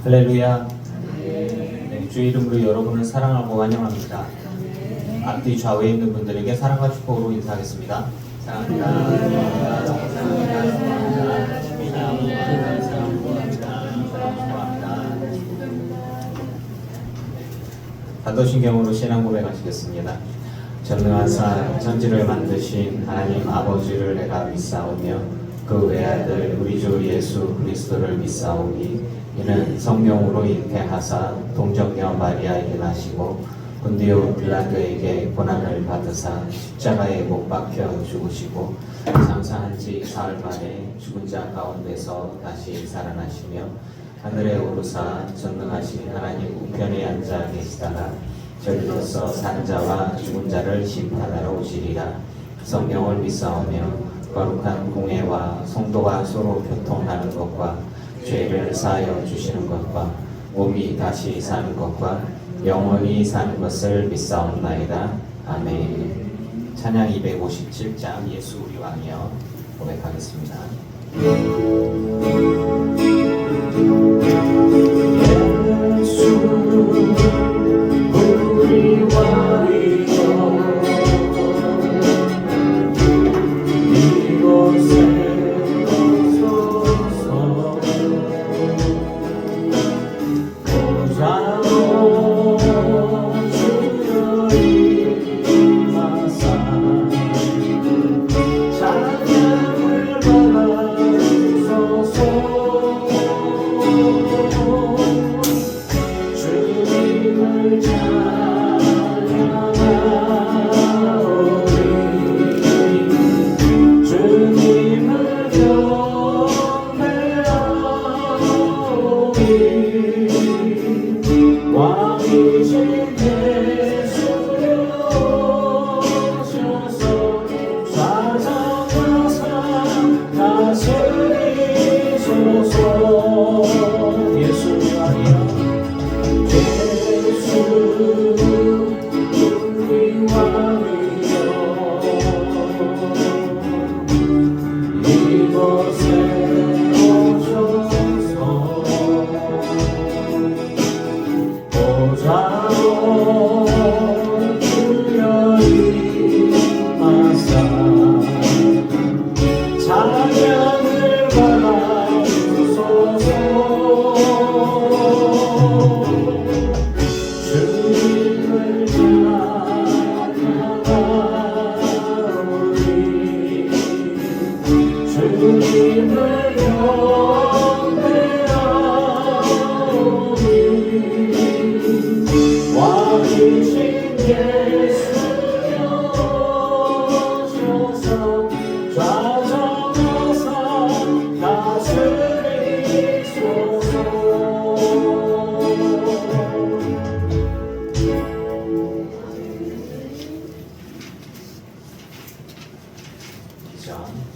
할렐루야. 네, 주의 이름으로 여러분을 사랑하고 환영합니다. 앞뒤 좌우에 있는 분들에게 사랑과 축복으로 인사하겠습니다. 사랑합니다. 사랑합니다. 사랑합니다. 사랑합니다. 반도신경으로 신앙 고백하시겠습니다. 전능하사 천지를 만드신 하나님 아버지를 내가 믿사오며 그 외아들 우리 주 예수 그리스도를 믿사오니 이는 성령으로 잉태하사 동정녀 마리아에게 나시고 본디오 빌라도에게 고난을 받으사 십자가에 못 박혀 죽으시고 장사한 지 사흘 만에 죽은 자 가운데서 다시 살아나시며 하늘에 오르사 전능하신 하나님 우편에 앉아 계시다가 저리로서 사는 자와 죽은 자를 심판하러 오시리라. 성경을 믿사오며 거룩한 공회와 성도가 서로 교통하는 것과 죄를 사하여 주시는 것과 몸이 다시 사는 것과 영원히 사는 것을 믿사옵나이다. 아멘. 찬양 257장 예수 우리 왕이여 고백하겠습니다. 예수 우리 왕이여 이곳에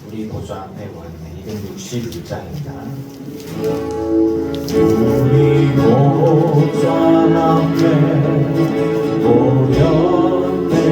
우리 보좌 앞에 모였네. 261장입니다. 우리 보좌 앞에 모였네.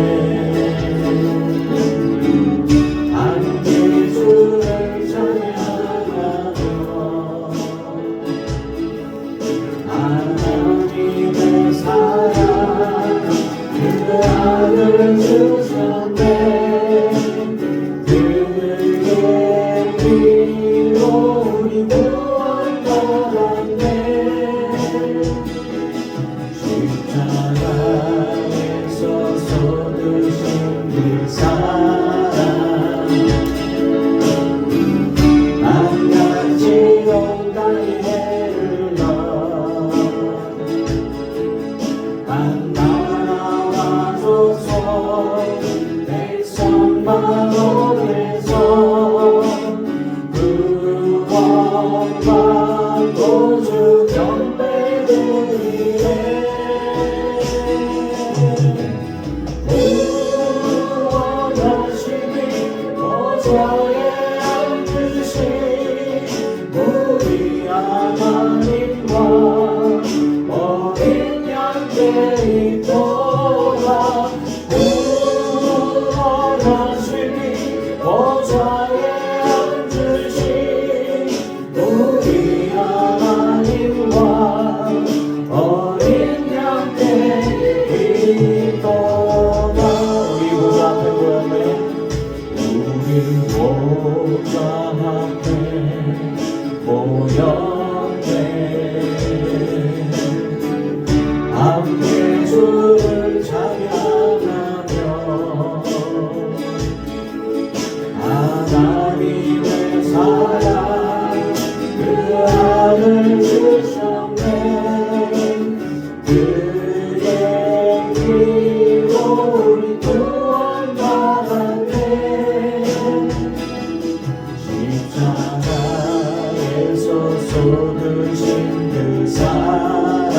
그 사랑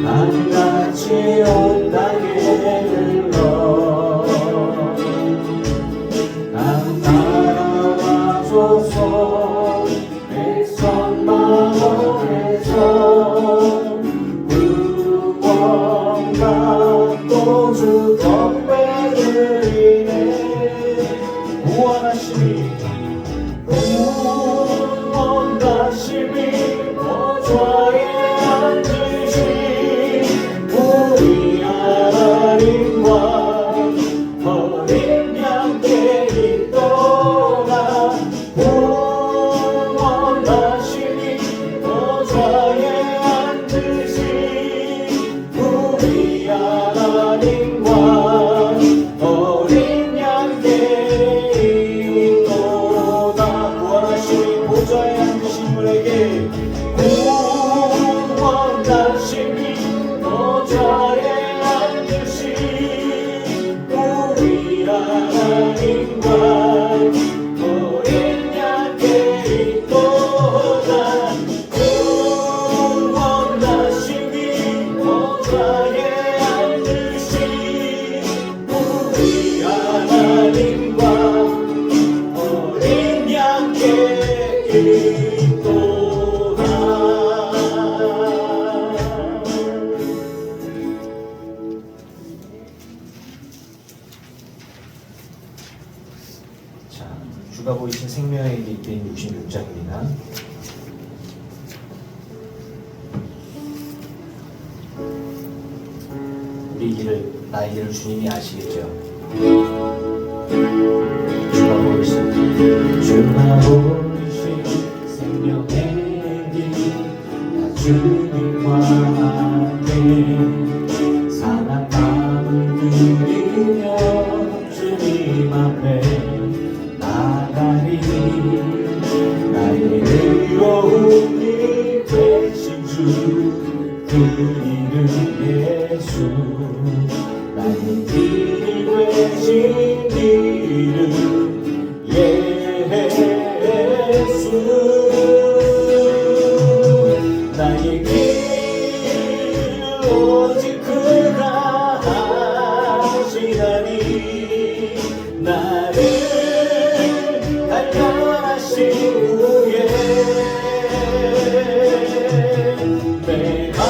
한같이 온 땅에 흘러 난 따라와줘서 백성 마을에서 구원 받고 주 덕배 드리네 구원하시니 구원하시니 보좌에 앉으신 우리 하나님과 어린 양께 있도다 구원하시니 보좌에 앉으신 우리 하나님과 어린 양께 있도다 구원하시니 보좌에 앉으신 우리에게 구원하시니 보좌에 앉으신 우리 하나님과 어린 양께 있도다 구원하시니 보좌에 앉으신 우리 하나님과 어린 양께 있도다 자, 주가 보이신 생명의 길인 66장입니다. 우리 길을, 나의 길을 주님이 아시겠죠? 주가 보이신 생명의 길, 나 주님과 함께 상한 마음을 드리며 주님 앞에 나가리 나의 의로움이 되신 주 그 이름 예수 나의 길이 되신 이름 예수 나의 길 오직 그가 하시나니 나를 단련하신 후에 내가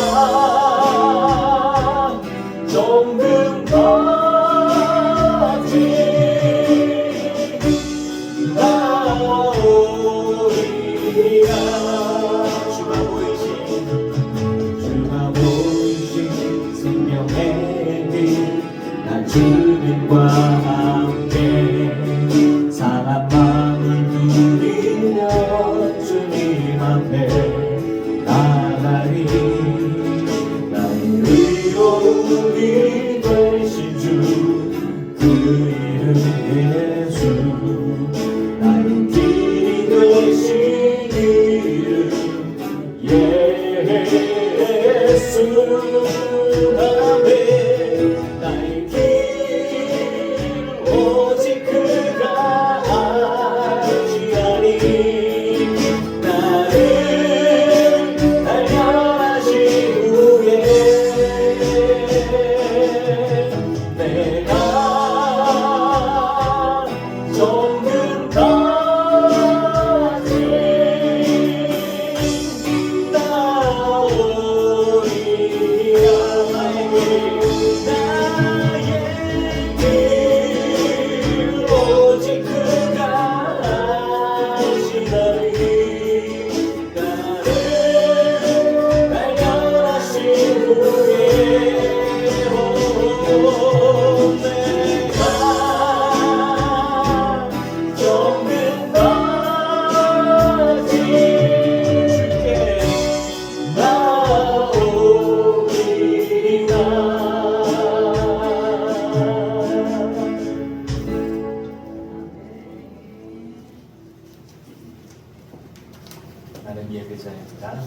정금 같이 나오리라 주가 보이신 생명의 길 나 주님과 함께 상한 마음을 드리며 주님 앞에 나가리 나의 의로움이 되신 주 그 이름 예수 나의 길이 되신 이름 예수 아멘 나의 길 오직 그가 아시나니 나를 단련하신 후에 내가 정금같이 나오리라 나의 길 오직 그가 아시나니 나를 발견하신 후에 내가 정금같이 주께 나오리라 나는 예배자입니다.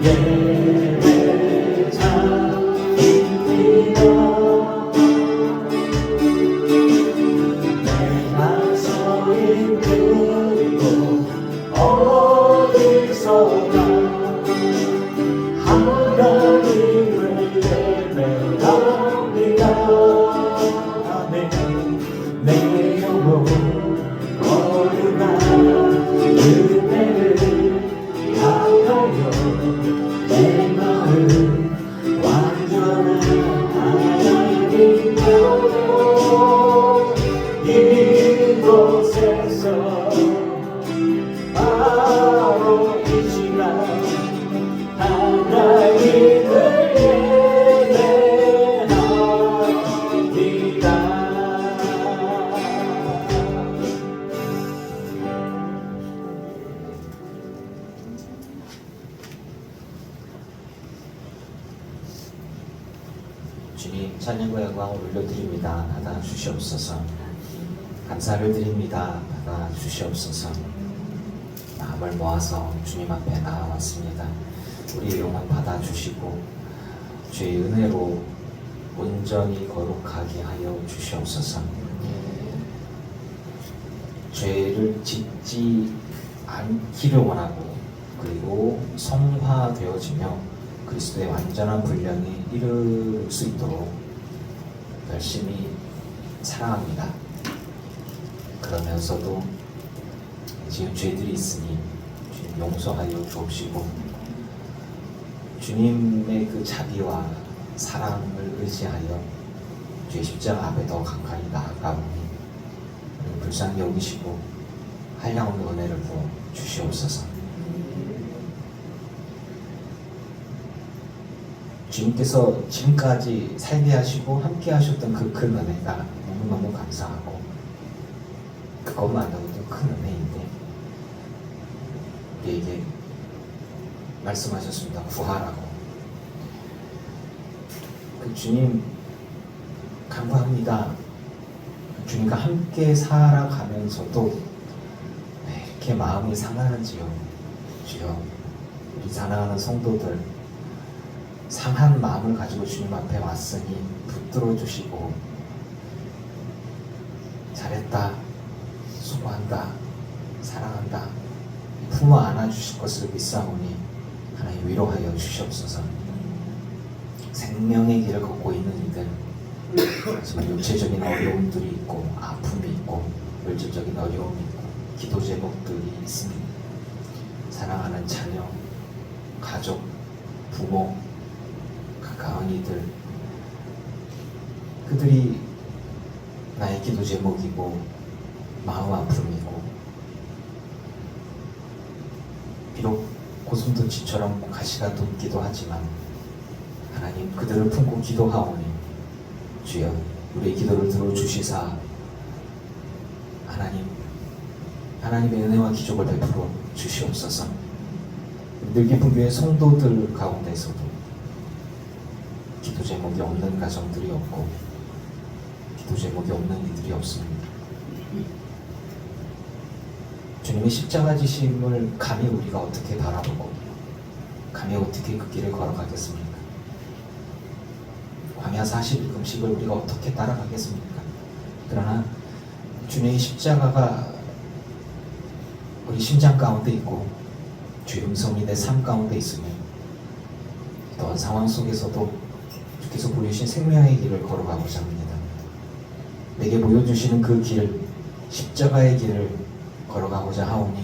예배하는 주님 찬양과 영광을 올려드립니다. 받아 주시옵소서. 감사를 드립니다. 받아 주시옵소서. 마음을 모아서 주님 앞에 나아왔습니다. 우리의 영혼 받아 주시고 주의 은혜로 온전히 거룩하게 하여 주시옵소서. 죄를 짓지 않기를 원하고 그리고 성화되어지며 그리스도의 완전한 분량에 이를 수 있도록 열심히 사랑합니다. 그러면서도 지금 죄들이 있으니 주님 용서하여 주옵시고 주님의 그 자비와 사랑을 의지하여 주의 십자가 앞에 더 가까이 나아가오니 불쌍히 여기시고 한량없는 은혜를 부어 주시옵소서. 주님께서 지금까지 살게 하시고 함께 하셨던 그 큰 은혜가 너무너무 감사하고 그것만으로도 큰 은혜인데 우리에게 말씀하셨습니다. 구하라고. 그 주님 간구합니다. 주님과 함께 살아가면서도 왜 이렇게 마음이 상하는지요. 주여 우리 사랑하는 성도들 상한 마음을 가지고 주님 앞에 왔으니 붙들어 주시고 잘했다, 수고한다, 사랑한다 품어 안아 주실 것을 믿사오니 하나님 위로하여 주시옵소서. 생명의 길을 걷고 있는 이들 정말 육체적인 어려움들이 있고 아픔이 있고 물질적인 어려움이 있고 기도 제목들이 있습니다. 사랑하는 자녀, 가족, 부모, 가까운 이들 그들이 나의 기도 제목이고 마음 아픔이고 비록 고슴도치처럼 가시가 돋기도 하지만 하나님 그들을 품고 기도하오니 주여 우리의 기도를 들어주시사 하나님의 은혜와 기적을 베풀어 주시옵소서. 늘깊은 교회 성도들 가운데서도 기도 제목이 없는 가정들이 없고 기도 제목이 없는 이들이 없습니다. 주님의 십자가 지심을 감히 우리가 어떻게 바라보고 감히 어떻게 그 길을 걸어가겠습니까? 광야 40일 금식을 우리가 어떻게 따라가겠습니까? 그러나 주님의 십자가가 우리 심장 가운데 있고 주의 음성이 내 삶 가운데 있으니 어떤 상황 속에서도 주께서 보여주신 생명의 길을 걸어가고자 합니다. 내게 보여주시는 그 길, 십자가의 길을 걸어가고자 하오니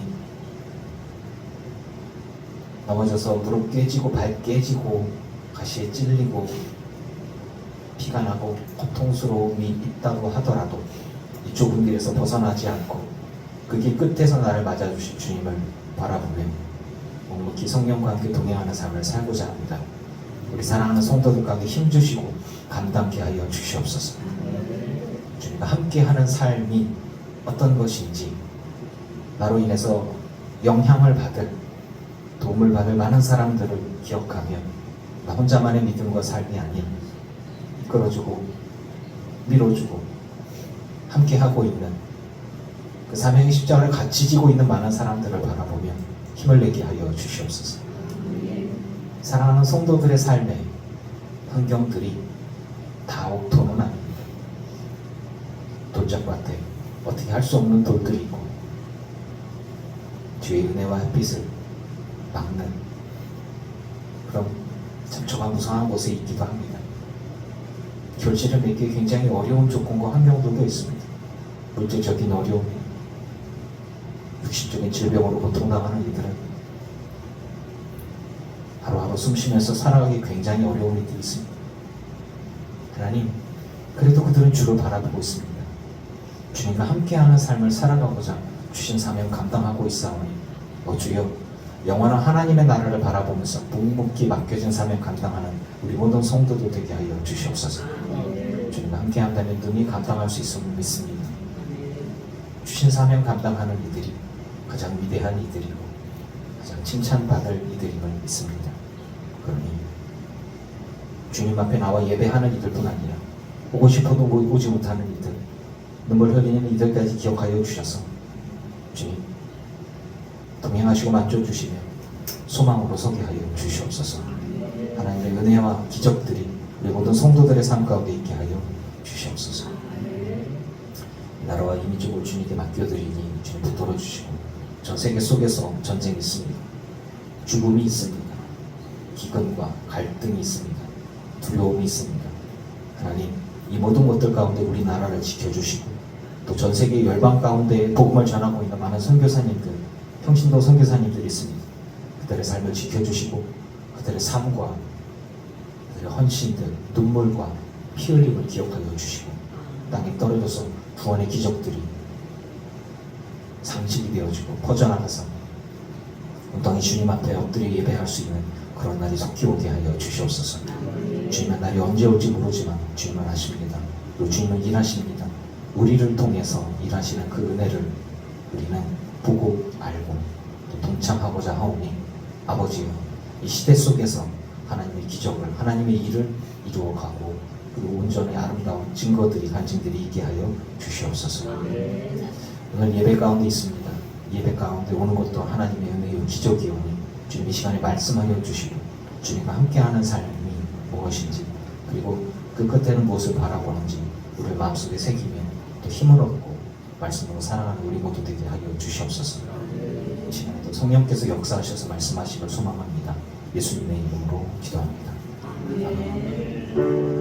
넘어져서 무릎 깨지고 발 깨지고 가시에 찔리고 피가 나고 고통스러움이 있다고 하더라도 이 좁은 길에서 벗어나지 않고 그 길 끝에서 나를 맞아주신 주님을 바라보며 묵묵히 성령과 함께 동행하는 삶을 살고자 합니다. 우리 사랑하는 성도들과 함께 힘주시고 감당케 하여 주시옵소서. 주님과 함께하는 삶이 어떤 것인지 나로 인해서 영향을 받을 도움을 받을 많은 사람들을 기억하며 나 혼자만의 믿음과 삶이 아닌 이끌어주고 밀어주고 함께하고 있는 그 사명의 십자가를 같이 지고 있는 많은 사람들을 바라보며 힘을 내게 하여 주시옵소서. 사랑하는 성도들의 삶의 환경들이 다 옥토는 아닙니다. 돌짝밭에 어떻게 할 수 없는 돌들이 있고 주의 은혜와 햇빛을 막는 그런 참 저가무상한 곳에 있기도 합니다. 결실을 맺기 굉장히 어려운 조건과 환경들도 있습니다. 물질적인 어려움, 육신적인 질병으로 고통당하는 이들은 하루하루 숨쉬면서 살아가기 굉장히 어려운 일들이 있습니다. 하나님, 그래도 그들은 주를 바라보고 있습니다. 주님과 함께하는 삶을 살아가고자 주신 사명 감당하고 있사오니 주여 영원한 하나님의 나라를 바라보면서 묵묵히 맡겨진 사명 감당하는 우리 모든 성도들 되게 하여 주시옵소서. 주님과 함께한다면 눈이 감당할 수 있음을 믿습니다. 주신 사명 감당하는 이들이 가장 위대한 이들이고 가장 칭찬받을 이들임을 믿습니다. 그러니 주님 앞에 나와 예배하는 이들뿐 아니라 오고 싶어도 오지 못하는 이들, 눈물 흘리는 이들까지 기억하여 주셔서 주님 동행하시고 만져주시며 소망으로 서게 하여 주시옵소서. 하나님의 은혜와 기적들이 우리 모든 성도들의 삶 가운데 있게 하여 주시옵소서. 나라와 이민족을 주님께 맡겨드리니 주님 붙들어 주시고, 전 세계 속에서 전쟁이 있습니다. 죽음이 있습니다. 기근과 갈등이 있습니다. 두려움이 있습니다. 하나님, 이 모든 것들 가운데 우리나라를 지켜주시고, 또 전 세계 열방 가운데 복음을 전하고 있는 많은 선교사님들, 평신도 선교사님들이 있습니다. 그들의 삶을 지켜주시고, 그들의 삶과 그들의 헌신들, 눈물과 피 흘림을 기억하여 주시고, 땅에 떨어져서 구원의 기적들이 상식이 되어지고 퍼져나가서 온땅이 주님 앞에 엎드려 예배할 수 있는 그런 날이 속히 오게 하여 주시옵소서. 주님의 날이 언제 올지 모르지만 주님은 아십니다. 그리고 주님은 일하십니다. 우리를 통해서 일하시는 그 은혜를 우리는 보고 알고 또 동참하고자 하오니, 아버지여, 이 시대 속에서 하나님의 기적을, 하나님의 일을 이루어가고 그리고 온전히 아름다운 증거들이, 간증들이 있게 하여 주시옵소서. 오늘 예배 가운데 있습니다. 예배 가운데 오는 것도 하나님의 은혜요 기적이오니 주님 이 시간에 말씀하여 주시고, 주님과 함께하는 삶이 무엇인지, 그리고 그 끝에는 무엇을 바라보는지 우리의 마음속에 새기며 또 힘을 얻고 말씀으로 살아가는 우리 모두 되게 하여 주시옵소서. 이 시간에도 성령께서 역사하셔서 말씀하시길 소망합니다. 예수님의 이름으로 기도합니다. 아멘.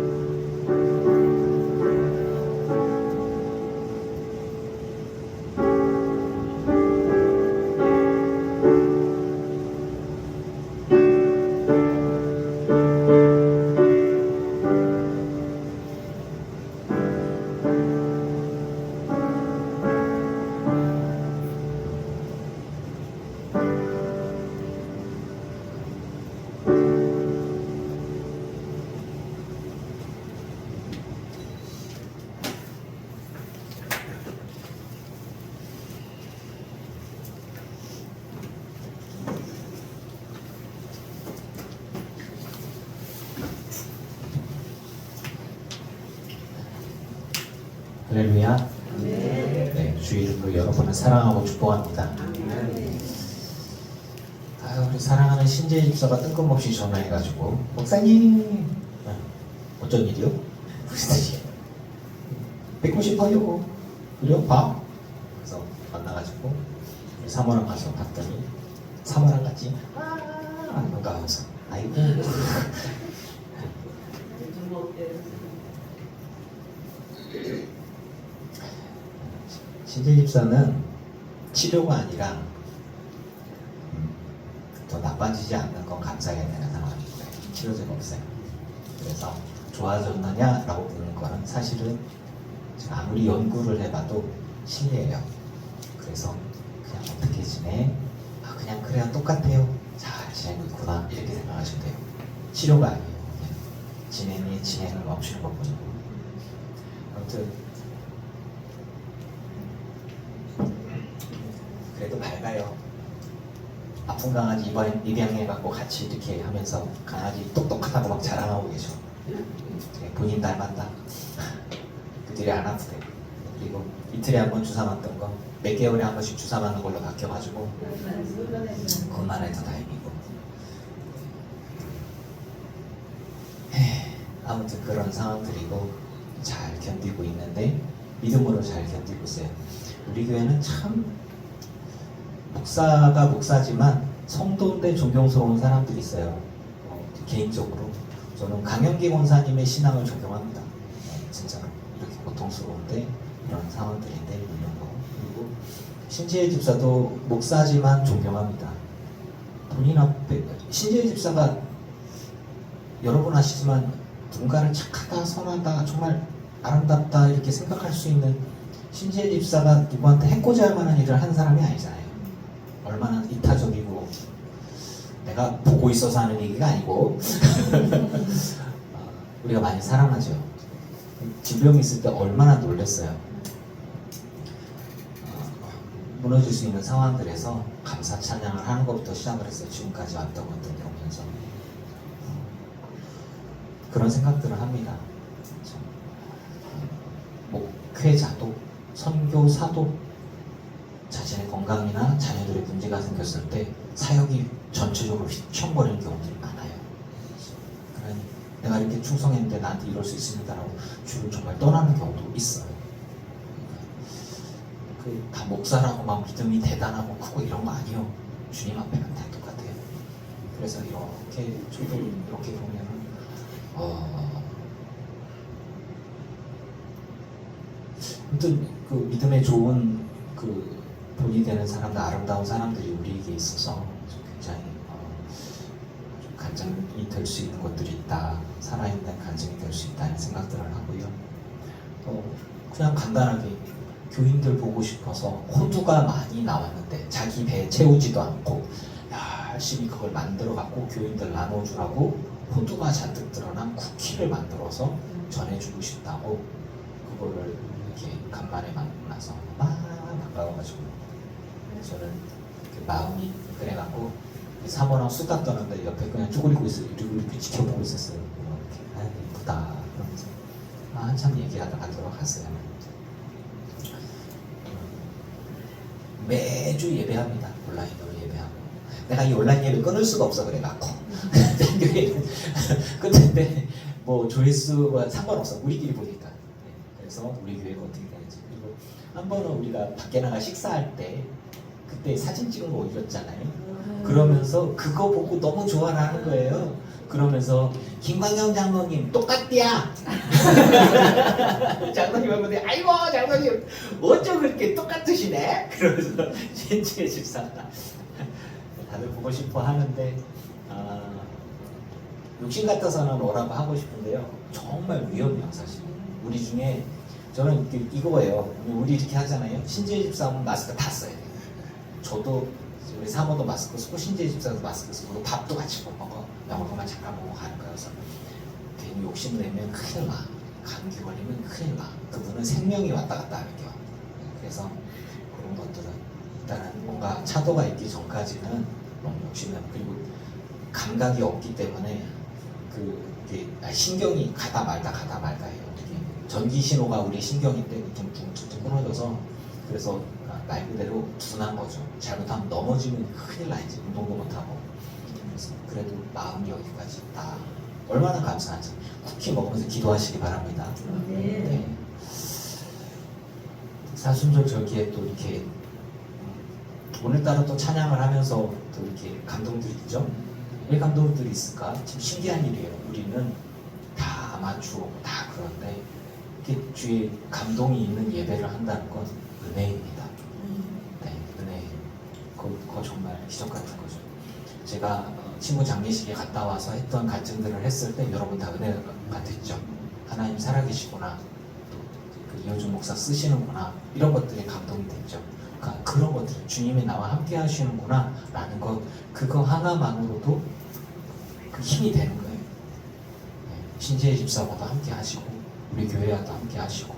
할렐루야. 네, 주의 이름으로 여러분을 사랑하고 축복합니다. 우리 사랑하는 신재 집사가 뜬금없이 전화해가지고, 목사님, 어쩐 일이요? 무슨 뜻이에요? 뵙고 싶어요. 그래요? 봐. 그래서 만나가지고 우리 사모랑 가서 봤더니 사모랑 같이 반가워서 아이고. 신재 집사는 치료가 아니라 더 나빠지지 않는 건 감사해야 되는 상황입니다. 치료제가 없어요. 그래서 좋아졌느냐라고 묻는 거는 사실은 아무리 연구를 해봐도 실례예요. 그래서 그냥 어떻게 지내? 그냥 그래야 똑같아요. 잘 지내고 있구나, 이렇게 생각하시면 돼요. 치료가 아니에요. 그냥 진행을 멈추는 것뿐이고. 아무튼 그래도 밝아요. 아픈 강아지 입양해갖고 같이 이렇게 하면서 강아지 똑똑하다고 막 자랑하고 계셔. 본인 닮았다. 그들이 안 아프대. 그리고 이틀에 한 번 주사 맞던 거 몇 개월에 한 번씩 주사 맞는 걸로 바뀌어가지고 그것만 해도 다행이고. 아무튼 그런 상황들이고 잘 견디고 있는데, 믿음으로 잘 견디고 있어요. 우리 교회는 참 목사가 목사지만 성도인데 존경스러운 사람들이 있어요. 개인적으로 저는 강영기 권사님의 신앙을 존경합니다. 진짜로 이렇게 고통스러운데 이런 상황들인데 이런 거. 그리고 신지혜 집사도 목사지만 존경합니다. 본인 앞에 신지혜 집사가 여러분 아시지만 누군가를 착하다, 선하다, 정말 아름답다 이렇게 생각할 수 있는 신지혜 집사가 누구한테 해코지 할 만한 일을 한 사람이 아니잖아요. 얼마나 이타적이고, 내가 보고 있어서 하는 얘기가 아니고 우리가 많이 사랑하죠. 질병이 있을 때 얼마나 놀랐어요. 무너질 수 있는 상황들에서 감사 찬양을 하는 것부터 시작을 했어요. 지금까지 왔던 것들 보면서 그런 생각들을 합니다. 참, 목회자도 선교사도 자신의 건강이나 자녀들의 문제가 생겼을 때 사역이 전체적으로 휘청거리는 경우들이 많아요. 그러니 내가 이렇게 충성했는데 나한테 이럴 수 있습니다라고 주를 정말 떠나는 경우도 있어요. 다 목사라고 막 믿음이 대단하고 크고 이런 거 아니요. 주님 앞에는 다 똑같아요. 그래서 이렇게 저도 이렇게 보면은 아무튼 그 믿음에 좋은 그 본이 되는 사람들, 아름다운 사람들이 우리에게 있어서 좀 굉장히 좀 간증이 될 수 있는 것들이 있다. 살아있는 간증이 될 수 있다는 생각들을 하고요. 그냥 간단하게 교인들 보고 싶어서 호두가 많이 나왔는데 자기 배에 채우지도 않고 열심히 그걸 만들어 갖고 교인들 나눠주라고 호두가 잔뜩 드러난 쿠키를 만들어서 전해주고 싶다고 그거를 이렇게 간만에 만나서 막 반가워가지고 저는 그 마음이 그래갖고 사모랑 수다 떠는데 옆에 그냥 쭈그리고 있어요. 이렇게 지켜보고 있었어요. 이렇게 예쁘다 그러면서 한참 얘기하다가 들어갔어요. 매주 예배합니다. 온라인으로 예배하고 내가 이 온라인 예배 끊을 수가 없어 그래갖고 근데 뭐 조회수와 상관없어. 우리끼리 보니까. 그래서 우리 교회가 어떻게 되는지. 그리고 한 번은 우리가 밖에 나가 식사할 때 그때 사진 찍은 거 올렸잖아요. 그러면서 그거 보고 너무 좋아를 하는 거예요. 그러면서 김광영 장로님 똑같디야. 장로님하고 아이고 장로님 어쩜 그렇게 똑같으시네. 그러면서 진지의 집사가 다들 보고 싶어 하는데 욕심 같아서는 오라고 하고 싶은데요. 정말 위험해요 사실. 우리 중에 저는 이거예요. 우리 이렇게 하잖아요. 신지혜 집사하면 마스크 다 써야 돼요. 저도 우리 사모도 마스크 쓰고 신지혜 집사도 마스크 쓰고 밥도 같이 못 먹어. 영어만 잠깐 보고 가는 거여서 괜히 욕심 내면 큰일 나. 감기 걸리면 큰일 나. 그분은 생명이 왔다 갔다 하는 겨. 그래서 그런 것들은 일단은 뭔가 차도가 있기 전까지는 너무 욕심내고 그리고 감각이 없기 때문에 그게 신경이 가다 말다 해요. 전기 신호가 우리 신경인데 퉁퉁퉁 끊어져서 그래서 말 그대로 둔한 거죠. 잘못하면 넘어지면 큰일 나지. 운동도 못하고. 그래서 그래도 마음이 여기까지 있다. 얼마나 감사한지. 쿠키 먹으면서 기도하시기 바랍니다. 네. 사순절절기에 또 이렇게 오늘따라 또 찬양을 하면서 또 이렇게 감동들이 있죠. 왜 감동들이 있을까? 참 신기한 일이에요. 우리는 다 아마추어고 다 그런데 이렇게 주의 감동이 있는 예배를 한다는 건 은혜입니다. 네, 은혜. 그거 정말 기적 같은 거죠. 제가 친구 장례식에 갔다 와서 했던 간증들을 했을 때 여러분 다 은혜 같았죠. 하나님 살아계시구나. 또 그 이호준 목사 쓰시는구나. 이런 것들이 감동이 됐죠. 그러니까 그런 것들 주님이 나와 함께 하시는구나 라는 것 그거 하나만으로도 그 힘이 되는 거예요. 네, 신지혜 집사와도 함께 하시고 우리 교회와도 함께 하시고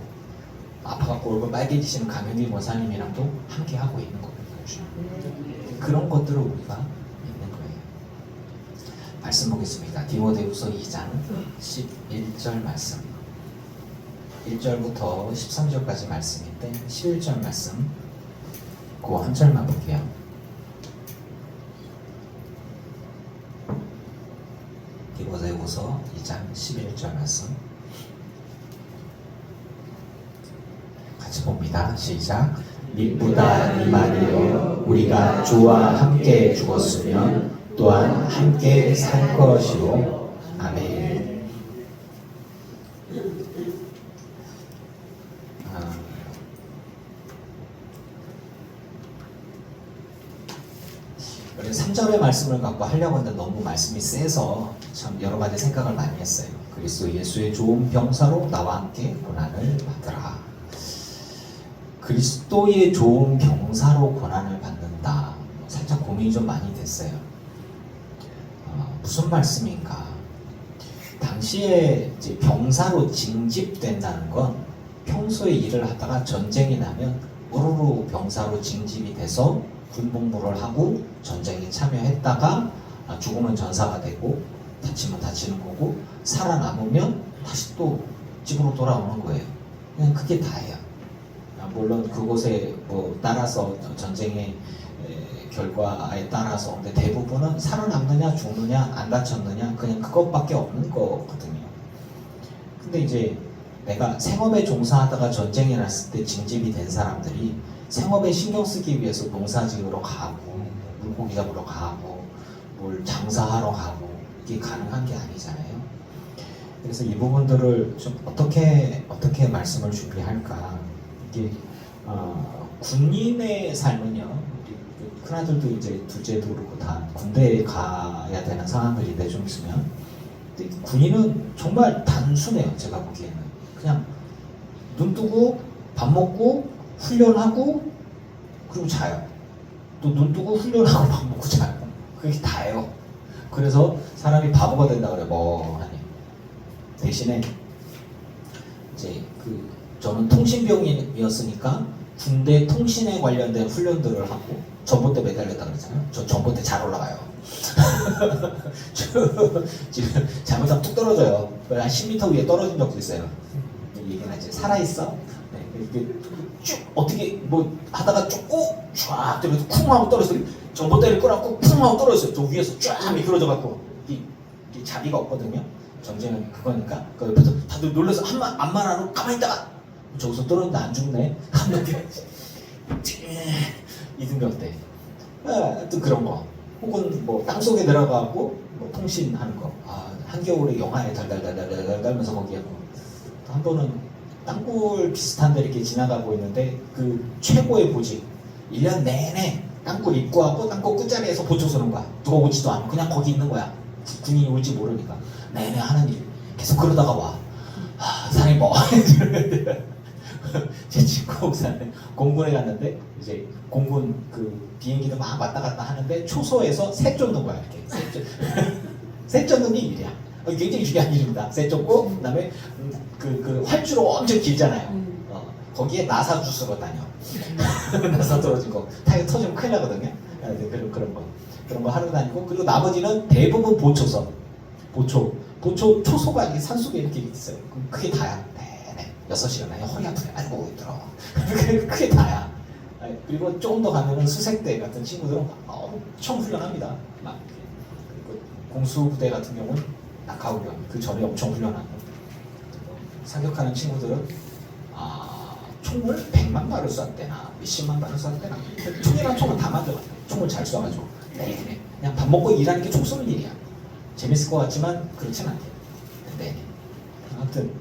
아파갖고 얼굴 빨개지시는 강현기 권사님이랑도 함께 하고 있는 거거든요. 그런 것들을 우리가 있는 거예요. 말씀 보겠습니다. 디모데후서 2장 11절 말씀 1절부터 13절까지 말씀인데 11절 말씀 그 한 절만 볼게요. 디모데후서 2장 11절 말씀 같이 봅니다. 시작. 믿보다 이만이여 우리가 주와 함께 죽었으면 또한 함께 살 것이요. 아멘. 우리 3절의 말씀을 갖고 하려고 하는데 너무 말씀이 세서 참 여러 가지 생각을 많이 했어요. 그리스도 예수의 좋은 병사로 나와 함께 고난을 받으라. 그리스도의 좋은 병사로 고난을 받는다. 살짝 고민이 좀 많이 됐어요. 무슨 말씀인가? 당시에 이제 병사로 징집된다는 건 평소에 일을 하다가 전쟁이 나면 우르르 병사로 징집이 돼서 군복무를 하고 전쟁에 참여했다가 죽으면 전사가 되고 다치면 다치는 거고 살아남으면 다시 또 집으로 돌아오는 거예요. 그냥 그게 다예요. 물론 그곳에 뭐 따라서 전쟁의 결과에 따라서 근데 대부분은 살아남느냐 죽느냐 안 다쳤느냐 그냥 그것밖에 없는 거거든요. 근데 이제 내가 생업에 종사하다가 전쟁이 났을 때 징집이 된 사람들이 생업에 신경 쓰기 위해서 농사지으러 가고 물고기 잡으러 가고 뭘 장사하러 가고 이게 가능한 게 아니잖아요. 그래서 이 부분들을 좀 어떻게 말씀을 준비할까. 이게 군인의 삶은요. 우리 큰아들도 이제 둘째도 그렇고 다 군대에 가야 되는 상황들인데 좀 있으면 근데 군인은 정말 단순해요. 제가 보기에는 그냥 눈 뜨고 밥 먹고 훈련하고 그리고 자요. 또 눈 뜨고 훈련하고 밥 먹고 자요. 그게 다예요. 그래서 사람이 바보가 된다 그래 멍하니. 대신에 이제 저는 통신병이었으니까 군대 통신에 관련된 훈련들을 하고 전봇대 매달렸다 그랬잖아요. 저 전봇대 잘 올라가요. 지금 잘못하면 뚝 떨어져요. 한 10m 위에 떨어진 적도 있어요. 얘기는 이제 살아있어. 네, 이렇게 쭉 어떻게 뭐 하다가 쫙 떨어져 쿵 하고 떨어져 전봇대를 끌어갖고 쿵 하고 떨어졌어요. 저 위에서 쫙 미끄러져 갖고 이게 자비가 없거든요. 전쟁은 그거니까 그 옆에서 다들 놀라서 암만 안 하고 가만히 있다가 저기서 떨어졌는데 안 죽네 하는데 이등병 때 또 그런 거 혹은 뭐 땅속에 들어가고 뭐 통신하는 거 한겨울에 영하에 달달달달달달면서 거기에 한 번은 땅굴 비슷한 데 이렇게 지나가고 있는데 그 최고의 보직 1년 내내 땅굴 입구하고 땅굴 끝자리에서 보초 서는 거야. 누가 오지도 않고 그냥 거기 있는 거야. 군인이 올지 모르니까 내내 하는 일 계속 그러다가 와 사람이 뭐 제 친구 옥사는 공군에 갔는데 이제 공군 그 비행기도 막 왔다 갔다 하는데 초소에서 새 쫓는 거야 이렇게 새 쫓는 게 일이야. 굉장히 중요한 일입니다. 새 쫓고 그다음에 그 활주로 엄청 길잖아요. 거기에 나사 주스로 다녀. 나사 떨어진 거 타이어 터지면 큰일 나거든요. 그런 거 하러 다니고 그리고 나머지는 대부분 보초서 보초 초소가 이렇게 산속에 이렇게 있어요. 그게 다야. 네네 6시간 나요. 허리 아프네. 아이고 힘들어. 그게 다야. 그리고 조금 더 가면은 수색대 같은 친구들은 엄청 훈련합니다. 막 그리고 공수부대 같은 경우는 낙하훈련 그 전에 엄청 훈련하고 사격하는 친구들은 총을 100만 발을 쐈대나 몇십만 발을 쐈대나 총이랑 총을 다 만들어갔대. 총을 잘 쏴가지고 네. 그냥 밥 먹고 일하는 게 총 쏘는 일이야. 재밌을 것 같지만 그렇진 않대요. 네. 아무튼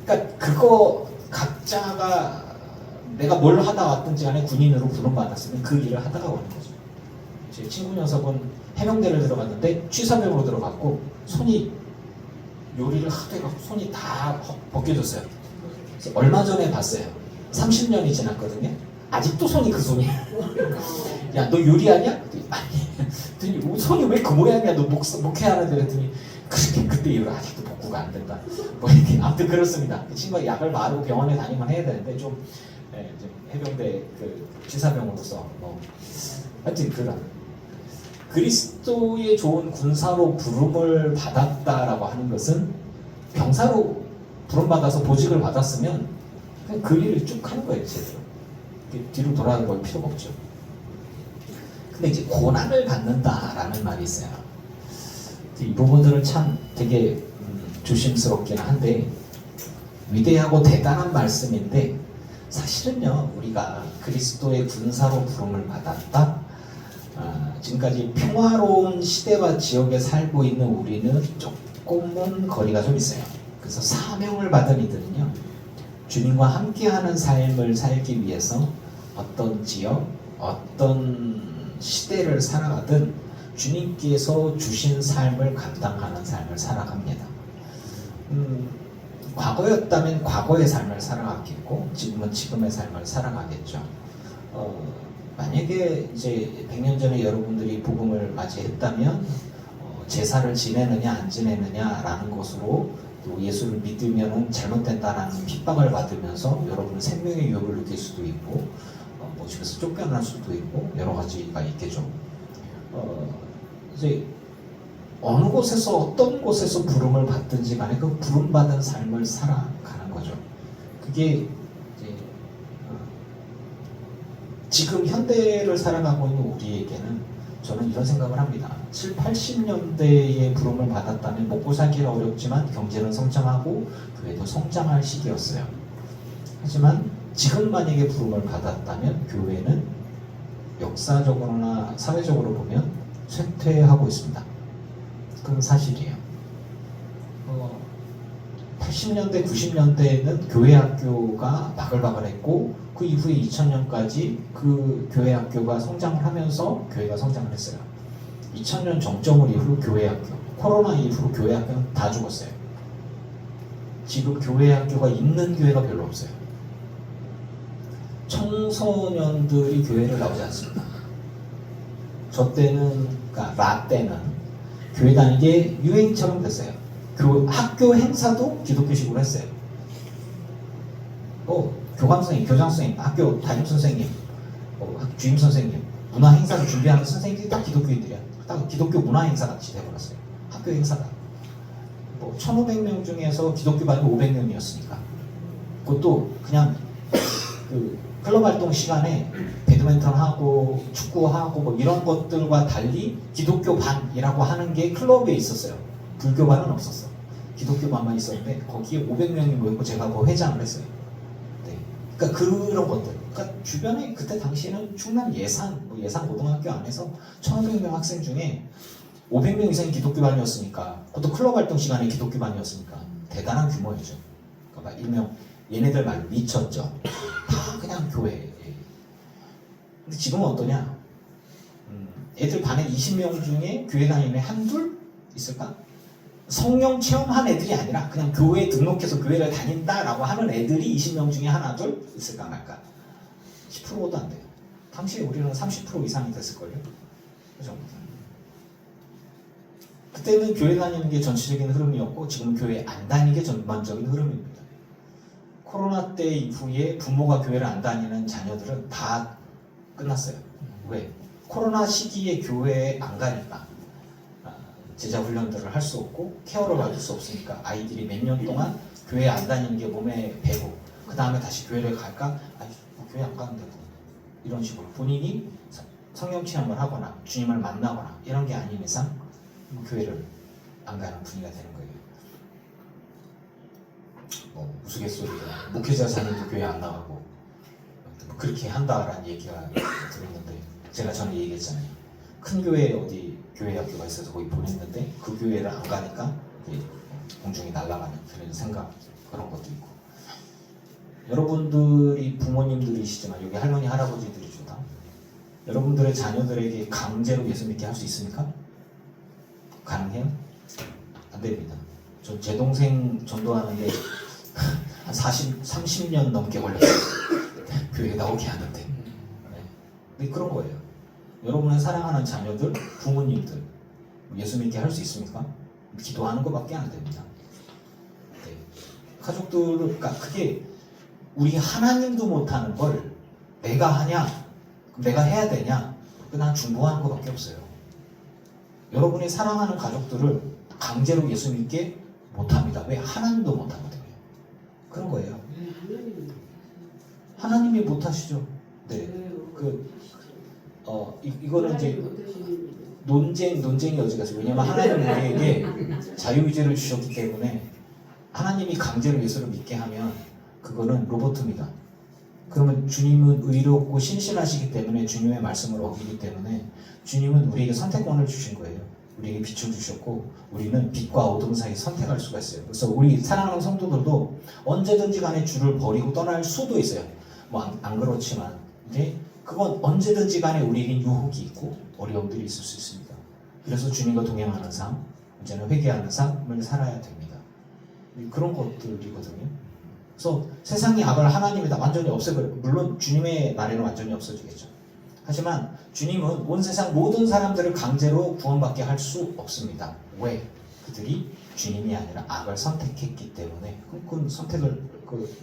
그러니까 그거 각자가 내가 뭘 하다 왔든지 간에 군인으로 부름받았으면 그 일을 하다가 오는 거죠. 제 친구 녀석은 해병대를 들어갔는데 취사병으로 들어갔고 손이 요리를 하도 해갖고 손이 다 벗겨졌어요. 얼마 전에 봤어요. 30년이 지났거든요. 아직도 손이 그 손이야. 야, 너 요리하냐? 아니, 손이 왜 그 모양이야? 너 목회하는데 그랬더니 그때 이후로 아직도 복구가 안 된다. 뭐 이렇게 아무튼 그렇습니다. 그 친구가 약을 바르고 병원에 다니면 해야 되는데 좀 해병대 그 취사병으로서 하여튼 그런 그리스도의 좋은 군사로 부름을 받았다라고 하는 것은 병사로 부름받아서 보직을 받았으면 그냥 그 일을 쭉 하는 거예요. 제대로 뒤로 돌아볼 필요가 없죠. 근데 이제 고난을 받는다라는 말이 있어요. 이 부분들은 참 되게 조심스럽긴 한데 위대하고 대단한 말씀인데 사실은요 우리가 그리스도의 군사로 부름을 받았다. 지금까지 평화로운 시대와 지역에 살고 있는 우리는 조금은 거리가 좀 있어요. 그래서 사명을 받은 이들은요 주님과 함께하는 삶을 살기 위해서 어떤 지역, 어떤 시대를 살아가든 주님께서 주신 삶을 감당하는 삶을 살아갑니다. 과거였다면 과거의 삶을 살아갔겠고 지금은 지금의 삶을 살아가겠죠. 만약에 이제 100년 전에 여러분들이 복음을 맞이했다면 제사를 지내느냐 안 지내느냐라는 것으로 또 예수를 믿으면 잘못된다라는 핍박을 받으면서 여러분은 생명의 유혹을 느낄 수도 있고 뭐 집에서 쫓겨날 수도 있고 여러 가지가 있겠죠. 이제 어느 곳에서 어떤 곳에서 부름을 받든지 간에 그 부름받은 삶을 살아가는 거죠. 그게 이제 지금 현대를 살아가고 있는 우리에게는 저는 이런 생각을 합니다. 7, 80년대에 부름을 받았다면 먹고 살기가 어렵지만 경제는 성장하고 교회도 성장할 시기였어요. 하지만 지금 만약에 부름을 받았다면 교회는 역사적으로나 사회적으로 보면 쇠퇴하고 있습니다. 그건 사실이에요. 80년대, 90년대에는 교회 학교가 바글바글했고 그 이후에 2000년까지 그 교회 학교가 성장을 하면서 교회가 성장을 했어요. 2000년 정점을 이후로 교회 학교, 코로나 이후로 교회 학교는 다 죽었어요. 지금 교회 학교가 있는 교회가 별로 없어요. 청소년들이 교회를 나오지 않습니다. 저 때는, 그러니까 나 때는 교회 다니게 유행처럼 됐어요. 학교 행사도 기독교식으로 했어요. 교감 선생님, 교장 선생님, 학교 담임 선생님, 주임 선생님, 문화 행사를 준비하는 선생님들이 다 기독교인들이야. 딱 기독교 문화 행사 같이 돼버렸어요. 학교 행사가. 1,500명 중에서 기독교 반이 500명이었으니까. 그것도 그냥 그 클럽 활동 시간에 배드민턴 하고 축구 하고 뭐 이런 것들과 달리 기독교 반이라고 하는 게 클럽에 있었어요. 불교 반은 없었어. 기독교 반만 있었는데 거기에 500명이 모였고 제가 그 회장을 했어요. 네. 그러니까 그런 것들. 그러니까 주변에 그때 당시에는 충남 예산 고등학교 안에서 1,500명 학생 중에 500명 이상이 기독교 반이었으니까 그것도 클럽 활동 시간에 기독교 반이었으니까 대단한 규모였죠. 그러니까 일명 얘네들 말로 미쳤죠. 다 그냥 교회. 근데 지금은 어떠냐? 애들 반에 20명 중에 교회 다니는 애 한둘 있을까? 성령 체험한 애들이 아니라 그냥 교회에 등록해서 교회를 다닌다라고 하는 애들이 20명 중에 하나 둘 있을까 말까? 10%도 안 돼요. 당시에 우리는 30% 이상이 됐을걸요. 그죠? 그때는 교회 다니는 게 전체적인 흐름이었고 지금은 교회 안 다니는 게 전반적인 흐름입니다. 코로나 때 이후에 부모가 교회를 안 다니는 자녀들은 다 끝났어요. 왜? 코로나 시기에 교회에 안 가니까 제자 훈련들을 할 수 없고 케어를 받을 수 없으니까 아이들이 몇 년 동안 교회 안 다니는 게 몸에 배고 그 다음에 다시 교회를 갈까? 교회 안 가는데 이런 식으로 본인이 성령 체험을 하거나 주님을 만나거나 이런 게 아닌 이상 교회를 안 가는 분위기가 되는 거예요. 우스갯소리가 목회자 자녀도 교회 안 나가고 그렇게 한다라는 얘기가 들었는데 제가 전에 얘기했잖아요. 큰 교회에 어디 교회 학교가 있어서 거기 보냈는데 그 교회를 안 가니까 공중에 날아가는 그런 생각 그런 것도 있고 여러분들이 부모님들이시지만 여기 할머니 할아버지들이죠 다 여러분들의 자녀들에게 강제로 예수 믿게 할 수 있습니까? 가능해요? 안 됩니다. 저 제 동생 전도하는데 한 30년 넘게 걸렸어요. 교회에 나오게 하는데. 네. 근데 그런 거예요. 여러분의 사랑하는 자녀들, 부모님들 예수 믿게 할 수 있습니까? 기도하는 것밖에 안 됩니다. 네. 가족들, 그러니까 그게 우리 하나님도 못하는 걸 내가 하냐? 내가 해야 되냐? 난 중보하는 것밖에 없어요. 여러분이 사랑하는 가족들을 강제로 예수 믿게 못합니다. 왜? 하나님도 못하거든요. 그런 거예요. 하나님이 못하시죠. 네. 이거는 이제 논쟁이 어지간해요. 왜냐면 하나님 우리에게 자유의지를 주셨기 때문에 하나님이 강제로 예수를 믿게 하면 그거는 로봇입니다. 그러면 주님은 의롭고 신실하시기 때문에 주님의 말씀을 어기기 때문에 주님은 우리에게 선택권을 주신 거예요. 우리에게 빛을 주셨고 우리는 빛과 어둠 사이 선택할 수가 있어요. 그래서 우리 사랑하는 성도들도 언제든지 간에 주를 버리고 떠날 수도 있어요. 안 그렇지만 이제 그건 언제든지 간에 우리에게 유혹이 있고 어려움들이 있을 수 있습니다. 그래서 주님과 동행하는 삶, 이제는 회개하는 삶을 살아야 됩니다. 그런 것들이거든요. 그래서 세상의 악을 하나님이 다 완전히 없애버려요. 물론 주님의 날에는 완전히 없어지겠죠. 하지만 주님은 온 세상 모든 사람들을 강제로 구원받게 할 수 없습니다. 왜? 그들이 주님이 아니라 악을 선택했기 때문에 그 선택을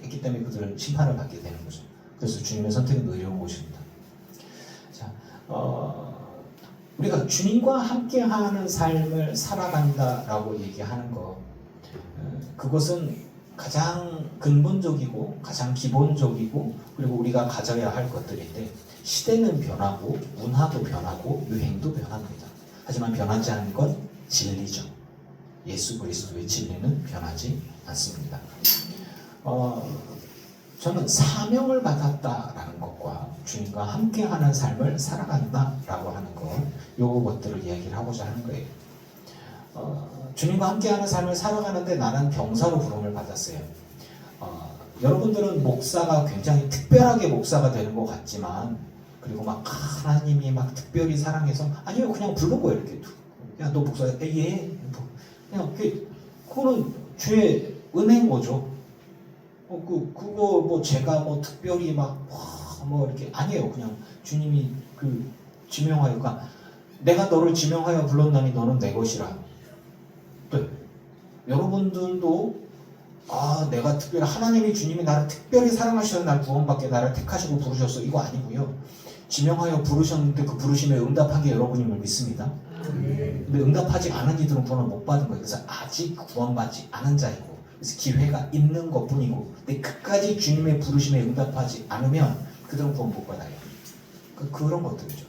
했기 때문에 그들은 심판을 받게 되는 거죠. 그래서 주님의 선택은 의로운 것입니다. 자, 우리가 주님과 함께하는 삶을 살아간다라고 얘기하는 거, 그것은 가장 근본적이고 가장 기본적이고 그리고 우리가 가져야 할 것들인데, 시대는 변하고 문화도 변하고 유행도 변합니다. 하지만 변하지 않는 건 진리죠. 예수 그리스도의 진리는 변하지 않습니다. 저는 사명을 받았다라는 것과 주님과 함께하는 삶을 살아간다라고 하는 것, 요것들을 이야기를 하고자 하는 거예요. 주님과 함께하는 삶을 살아가는데 나는 병사로 부름을 받았어요. 여러분들은 목사가 굉장히 특별하게 목사가 되는 것 같지만, 그리고 막 하나님이 막 특별히 사랑해서, 아니요, 그냥 부른 거예요. 이렇게 야, 너 목사야? 예. 그냥 그거는 주의 은혜인 거죠. 그거 뭐 제가 뭐 특별히 뭐 이렇게 아니에요. 그냥 주님이 지명하여, 그러니까 내가 너를 지명하여 불렀나니 너는 내 것이라. 네. 여러분들도 내가 특별히 하나님이 주님이 나를 특별히 사랑하셔서 나를 구원받게 나를 택하시고 부르셨어, 이거 아니고요. 지명하여 부르셨는데 그 부르심에 응답한 게 여러분임을 믿습니다. 근데 응답하지 않은 이들은 구원을 못 받은 거예요. 그래서 아직 구원받지 않은 자이고, 그래서 기회가 있는 것 뿐이고, 근데 끝까지 주님의 부르심에 응답하지 않으면 그들은 구원 못 받아요. 그런 것들이죠.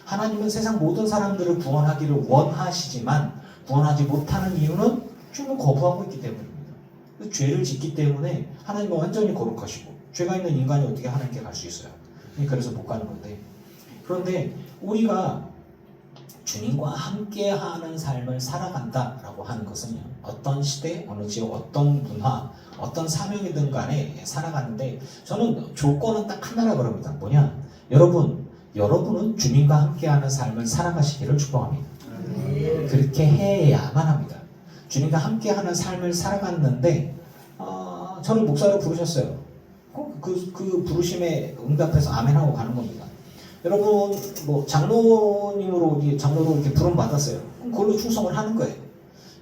하나님은 세상 모든 사람들을 구원하기를 원하시지만 구원하지 못하는 이유는 주님은 거부하고 있기 때문입니다. 죄를 짓기 때문에 하나님은 완전히 거룩하시고, 죄가 있는 인간이 어떻게 하나님께 갈 수 있어요? 그래서 못 가는 건데, 그런데 우리가 주님과 함께하는 삶을 살아간다라고 하는 것은요, 어떤 시대, 어느 지역, 어떤 문화, 어떤 사명이든 간에 살아가는데, 저는 조건은 딱 하나라 그럽니다. 뭐냐? 여러분은 주님과 함께하는 삶을 살아가시기를 축복합니다. 그렇게 해야만 합니다. 주님과 함께하는 삶을 살아갔는데, 저는 목사로 부르셨어요. 그 부르심에 응답해서 아멘하고 가는 겁니다. 여러분 뭐 장로로 이렇게 부름 받았어요. 그걸로 충성을 하는 거예요.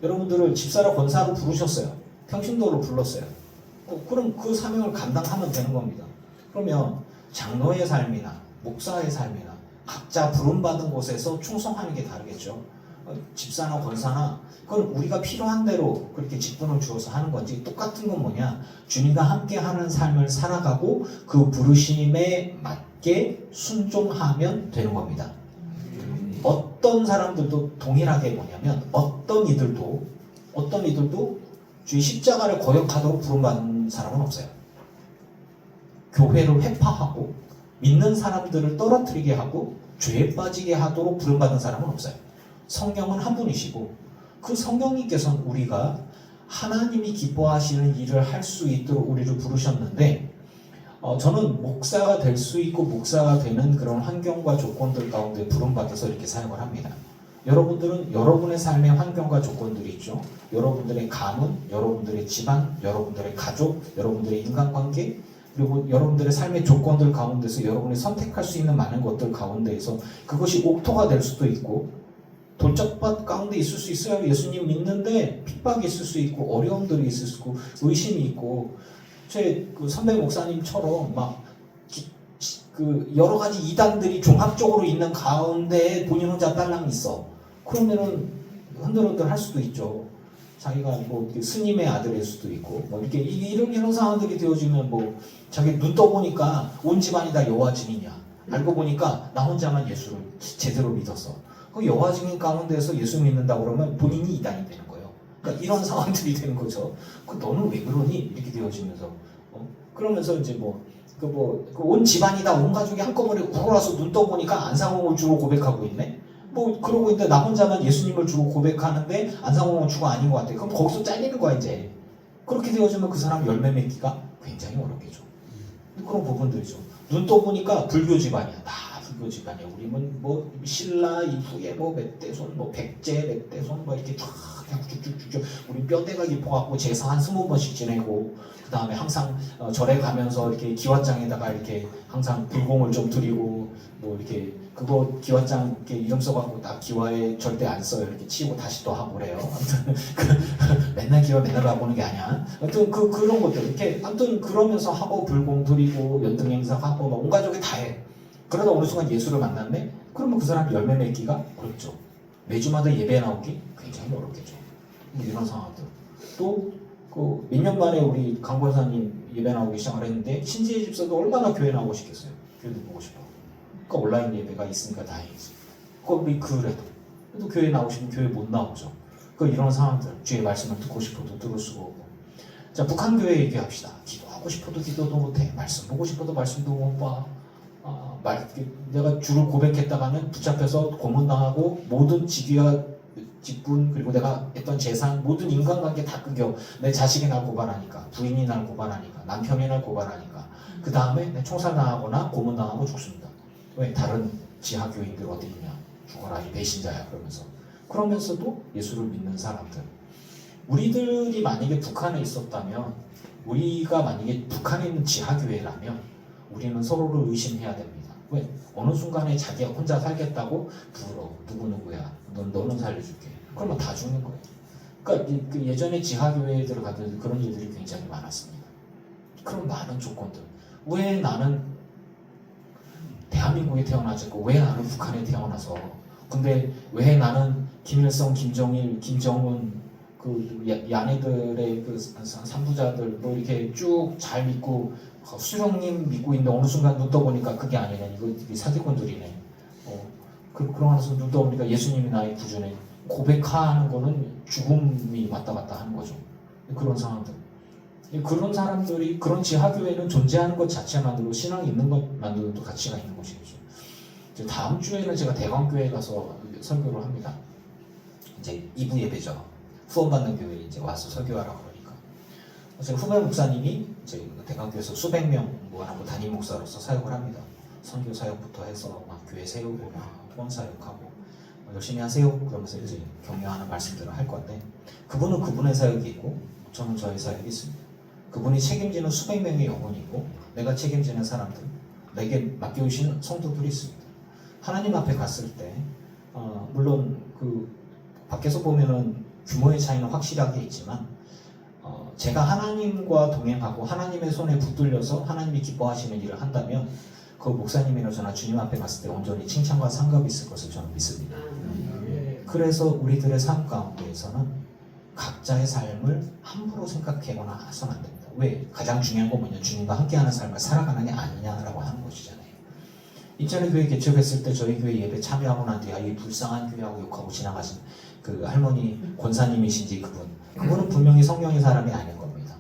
여러분들을 집사라 권사로 부르셨어요. 평신도로 불렀어요. 그럼 그 사명을 감당하면 되는 겁니다. 그러면 장로의 삶이나 목사의 삶이나 각자 부름 받은 곳에서 충성하는 게 다르겠죠. 집사나 권사나 그건 우리가 필요한 대로 그렇게 직분을 주어서 하는 건지, 똑같은 건 뭐냐? 주님과 함께하는 삶을 살아가고 그 부르심에 맞게 순종하면 되는 겁니다. 어떤 사람들도 동일하게 뭐냐면, 어떤 이들도 주의 십자가를 거역하도록 부름받은 사람은 없어요. 교회를 회파하고 믿는 사람들을 떨어뜨리게 하고 죄에 빠지게 하도록 부름받은 사람은 없어요. 성령은 한 분이시고, 그 성령님께서는 우리가 하나님이 기뻐하시는 일을 할 수 있도록 우리를 부르셨는데, 저는 목사가 될 수 있고 목사가 되는 그런 환경과 조건들 가운데 부름받아서 이렇게 사역을 합니다. 여러분들은 여러분의 삶의 환경과 조건들이 있죠. 여러분들의 가문, 여러분들의 집안, 여러분들의 가족, 여러분들의 인간관계, 그리고 여러분들의 삶의 조건들 가운데서 여러분이 선택할 수 있는 많은 것들 가운데에서 그것이 옥토가 될 수도 있고, 돌짝밭 가운데 있을 수 있어요. 예수님 믿는데 핍박이 있을 수 있고, 어려움들이 있을 수 있고, 의심이 있고, 제 선배 목사님처럼 여러 가지 이단들이 종합적으로 있는 가운데 본인 혼자 딸랑 있어. 그러면은 흔들흔들 할 수도 있죠. 자기가 뭐 스님의 아들일 수도 있고, 뭐 이렇게 이런 상황들이 되어지면 자기 눈 떠보니까 온 집안이 다 여호와 증인이야. 알고 보니까 나 혼자만 예수를 제대로 믿었어. 그 여호와 증인 가운데서 예수 믿는다고 그러면 본인이 이단이 되는 거예요. 그러니까 이런 상황들이 되는 거죠. 너는 왜 그러니? 이렇게 되어지면서 그러면서 이제 온 집안이 다 온 가족이 한꺼번에 구걸와서 눈 떠보니까 안상홍을 주로 고백하고 있네. 그러고 있는데 나 혼자만 예수님을 주로 고백하는데 안상홍은 주가 아닌 것 같아. 그럼 거기서 잘리는 거야 이제. 그렇게 되어지면 그 사람 열매 맺기가 굉장히 어렵겠죠. 그런 부분들이죠. 눈 떠보니까 불교 집안이야. 다 불교 집안이야. 우리는 신라 이후에 멧대손, 백제 멧대손 이렇게 쫙 쭉쭉쭉쭉 우리 뼈대가 깊어갖고 제사 한 20번씩 지내고, 그 다음에 항상 절에 가면서 이렇게 기왓장에다가 이렇게 항상 불공을 좀 드리고, 이렇게 그거 기왓장 이렇게 이름 써갖고 딱 기와에 절대 안 써요. 이렇게 치우고 다시 또 하고 그래요. 아무튼 맨날 기와 맨날 가보는 게 아니야. 아무튼 그런 것들 이렇게 아무튼 그러면서 하고 불공 드리고 연등 행사 하고 온 가족이 다 해. 그러다 어느 순간 예수를 만났네. 그러면 그 사람 열매 맺기가 어렵죠. 매주마다 예배 나오기 굉장히 어렵겠죠. 뭐 이런 상황들. 또 그 몇 년 만에 우리 강 권사님 예배 나오기 시작을 했는데 신지혜 집사도 얼마나 교회 나오고 싶겠어요. 교회도 보고 싶어. 그러니까 온라인 예배가 있으니까 다행이지. 그래도 교회 나오고 싶으면 교회 못 나오죠. 이런 상황들, 주의 말씀을 듣고 싶어도 들을 수가 없고. 자, 북한 교회 얘기합시다. 기도하고 싶어도 기도도 못해. 말씀 보고 싶어도 말씀도 못 봐. 내가 주를 고백했다가는 붙잡혀서 고문당하고 모든 직위와 직분 그리고 내가 했던 재산 모든 인간관계 다 끊겨. 내 자식이 날 고발하니까, 부인이 날 고발하니까, 남편이 날 고발하니까. 그 다음에 총살당하거나 고문당하고 죽습니다. 왜? 다른 지하교인들 어디 있냐? 죽어라 이 배신자야 그러면서도 예수를 믿는 사람들. 우리들이 만약에 북한에 있었다면, 우리가 만약에 북한에 있는 지하교회라면 우리는 서로를 의심해야 됩니다. 왜? 어느 순간에 자기가 혼자 살겠다고 부러워. 누구야. 너는 살려줄게. 그러면 다 죽는 거예요. 그러니까 그 예전에 지하교회들을 가던 그런 일들이 굉장히 많았습니다. 그런 많은 조건들. 왜 나는 대한민국에 태어나지 않고 왜 나는 북한에 태어나서 근데 왜 나는 김일성, 김정일, 김정은 그 야네들의 그 산부자들 뭐 이렇게 쭉 잘 믿고 수령님 믿고 있는데 어느 순간 눈 떠보니까 그게 아니네. 이거 사기꾼들이네. 그러고 나서 눈 떠보니까 예수님이 나의 구주네. 고백하는 거는 죽음이 왔다 갔다 하는 거죠. 그런 상황들. 그런 사람들이 그런 지하교회는 존재하는 것 자체만으로 신앙이 있는 것만으로도 가치가 있는 것이죠. 다음 주에는 제가 대광교회에 가서 설교를 합니다. 이제 2부 예배죠. 후원받는 교회에 이제 와서 설교하라고 그러니까. 제가 후배 목사님이 이제 대광교회에서 수백 명 모아놓고 담임 목사로서 사역을 합니다. 선교 사역부터 해서 막 교회 세우고 막 후원 사역하고 열심히 하세요. 그러면서 이제 격려하는 말씀들을 할 건데 그분은 그분의 사역이 있고 저는 저의 사역이 있습니다. 그분이 책임지는 수백 명의 영혼이 있고 내가 책임지는 사람들, 내게 맡겨주신 성도들이 있습니다. 하나님 앞에 갔을 때 물론 그 밖에서 보면은 규모의 차이는 확실하게 있지만 제가 하나님과 동행하고 하나님의 손에 붙들려서 하나님이 기뻐하시는 일을 한다면 그 목사님이나 저나 주님 앞에 갔을 때 온전히 칭찬과 상급이 있을 것을 저는 믿습니다. 그래서 우리들의 삶 가운데에서는 각자의 삶을 함부로 생각하거나 해서는 안 됩니다. 왜? 가장 중요한 건 뭐냐? 주님과 함께하는 삶을 살아가느냐 아니냐라고 하는 것이잖아요. 인천의 교회 개척했을 때 저희 교회 예배 참여하고 난 뒤에 이 불쌍한 교회하고 욕하고 지나가신 그 할머니 권사님이신지 그분은 분명히 성령의 사람이 아닌 겁니다.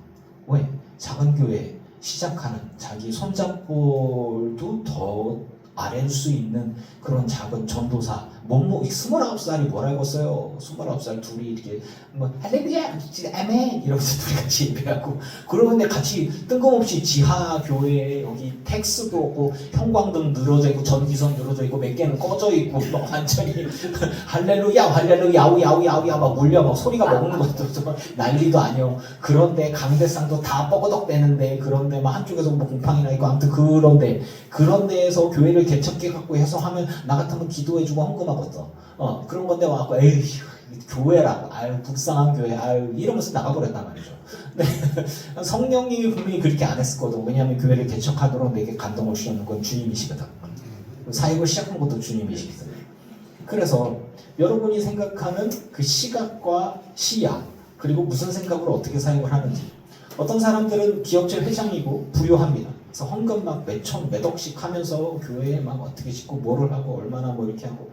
왜? 작은 교회 시작하는 자기 손잡고도 더 아랠 수 있는 그런 작은 전도사 29살이 뭐라고 써요. 29살 둘이 이렇게 뭐 할렐루야 아멘 이러면서 둘이 같이 예배하고 그러는데 같이 뜬금없이 지하 교회에 여기 텍스도 없고 형광등 늘어져 있고 전기선 늘어져 있고 몇 개는 꺼져 있고 막 완전히 할렐루야 야우 야우 막 울려 막 소리가 먹는 것도 난리도 아니요. 그런데 강대상도 다 뻐거덕대는데 그런데 막 한쪽에서 뭐 공팡이나 있고 아무튼 그런 데에서 교회를 개척해 갖고 해서 하면 나 같으면 기도해주고 헌금하거든. 그런 건데 와갖고 에이 교회라고 아유 불쌍한 교회 아유 이러면서 나가버렸단 말이죠. 근데 성령님이 분명히 그렇게 안 했을 거고 왜냐하면 교회를 개척하도록 내게 감동을 주셨는 건 주님이시거든. 사역을 시작한 것도 주님이시거든. 그래서 여러분이 생각하는 그 시각과 시야 그리고 무슨 생각으로 어떻게 사역을 하는지 어떤 사람들은 기업체 회장이고 부유합니다. 그래서 헌금 막 몇 억씩 하면서 교회에 막 어떻게 짓고 뭐를 하고 얼마나 뭐 이렇게 하고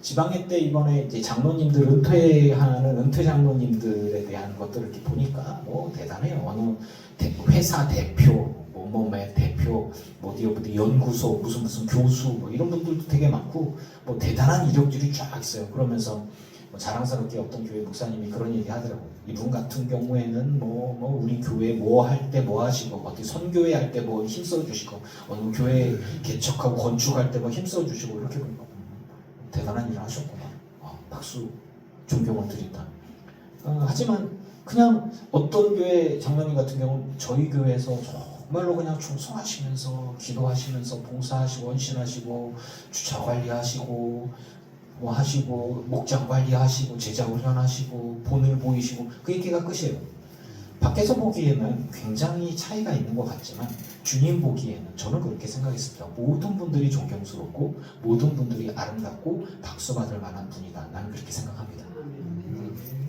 지방회 때 이번에 이제 장로님들 은퇴하는 은퇴 장로님들에 대한 것들을 이렇게 보니까 뭐 대단해요. 어느 회사 대표, 뭐의 대표, 어디 연구소 무슨 교수 뭐 이런 분들도 되게 많고 뭐 대단한 이력들이 쫙 있어요. 그러면서 뭐 자랑스럽게 어떤 교회 목사님이 그런 얘기 하더라고요. 이분 같은 경우에는 뭐 우리 교회 뭐 할 때 뭐 하시고 어디 선교회 할 때 뭐 힘써 주시고 어느 교회 개척하고 건축할 때 뭐 힘써 주시고 이렇게 보니까 대단한 일을 하셨구나. 박수 존경을 드린다. 하지만 그냥 어떤 교회 장로님 같은 경우는 저희 교회에서 정말로 그냥 충성하시면서 기도하시면서 봉사하시고 헌신하시고 주차 관리하시고 뭐 하시고 목장 관리하시고 제자 훈련하시고 본을 보이시고 그 얘기가 끝이에요. 밖에서 보기에는 굉장히 차이가 있는 것 같지만 주님 보기에는 저는 그렇게 생각했습니다. 모든 분들이 존경스럽고 모든 분들이 아름답고 박수받을 만한 분이다. 나는 그렇게 생각합니다.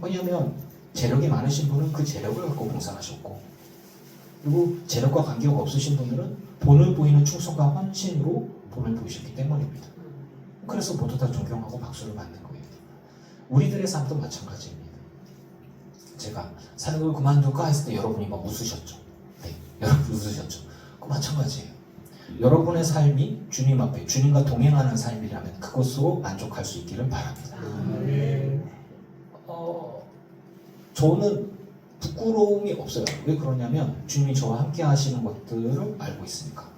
왜냐하면 재력이 많으신 분은 그 재력을 갖고 봉사하셨고, 그리고 재력과 관계가 없으신 분들은 본을 보이는 충성과 헌신으로 본을 보이셨기 때문입니다. 그래서 모두 다 존경하고 박수를 받는 거예요. 우리들의 삶도 마찬가지입니다. 제가 사역을 그만둘까 했을 때 여러분이 막 웃으셨죠. 네, 여러분 웃으셨죠. 그 마찬가지예요. 여러분의 삶이 주님 앞에 주님과 동행하는 삶이라면 그것으로 만족할 수 있기를 바랍니다. 저는 부끄러움이 없어요. 왜 그러냐면 주님이 저와 함께 하시는 것들을 알고 있으니까.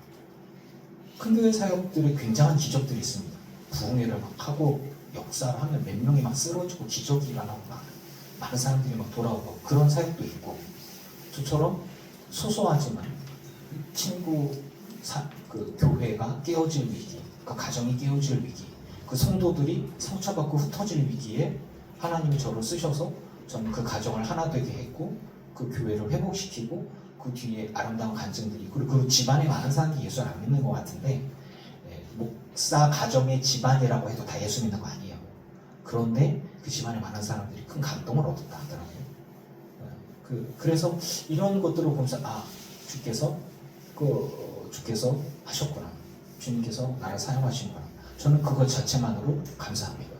큰 교회 사역들에 굉장한 기적들이 있습니다. 부흥회를 막 하고 역사를 하면 몇 명이 막 쓰러지고 기적이 일어나고 막 많은 사람들이 막 돌아오고 그런 사역도 있고, 저처럼 소소하지만 그 교회가 깨어질 위기, 그 가정이 깨어질 위기, 그 성도들이 상처받고 흩어질 위기에 하나님이 저를 쓰셔서 저는 그 가정을 하나 되게 했고 그 교회를 회복시키고 그 뒤에 아름다운 간증들이, 그리고 그 집안에 많은 사람들이 예수를 안 믿는 것 같은데, 목사 가정의 집안이라고 해도 다 예수 믿는 거 아니에요. 그런데 그 집안에 많은 사람들이 큰 감동을 얻었다 하더라고요. 그래서 이런 것들을 보면서 주께서 하셨구나, 주님께서 나를 사용하시는구나. 저는 그것 자체만으로 감사합니다.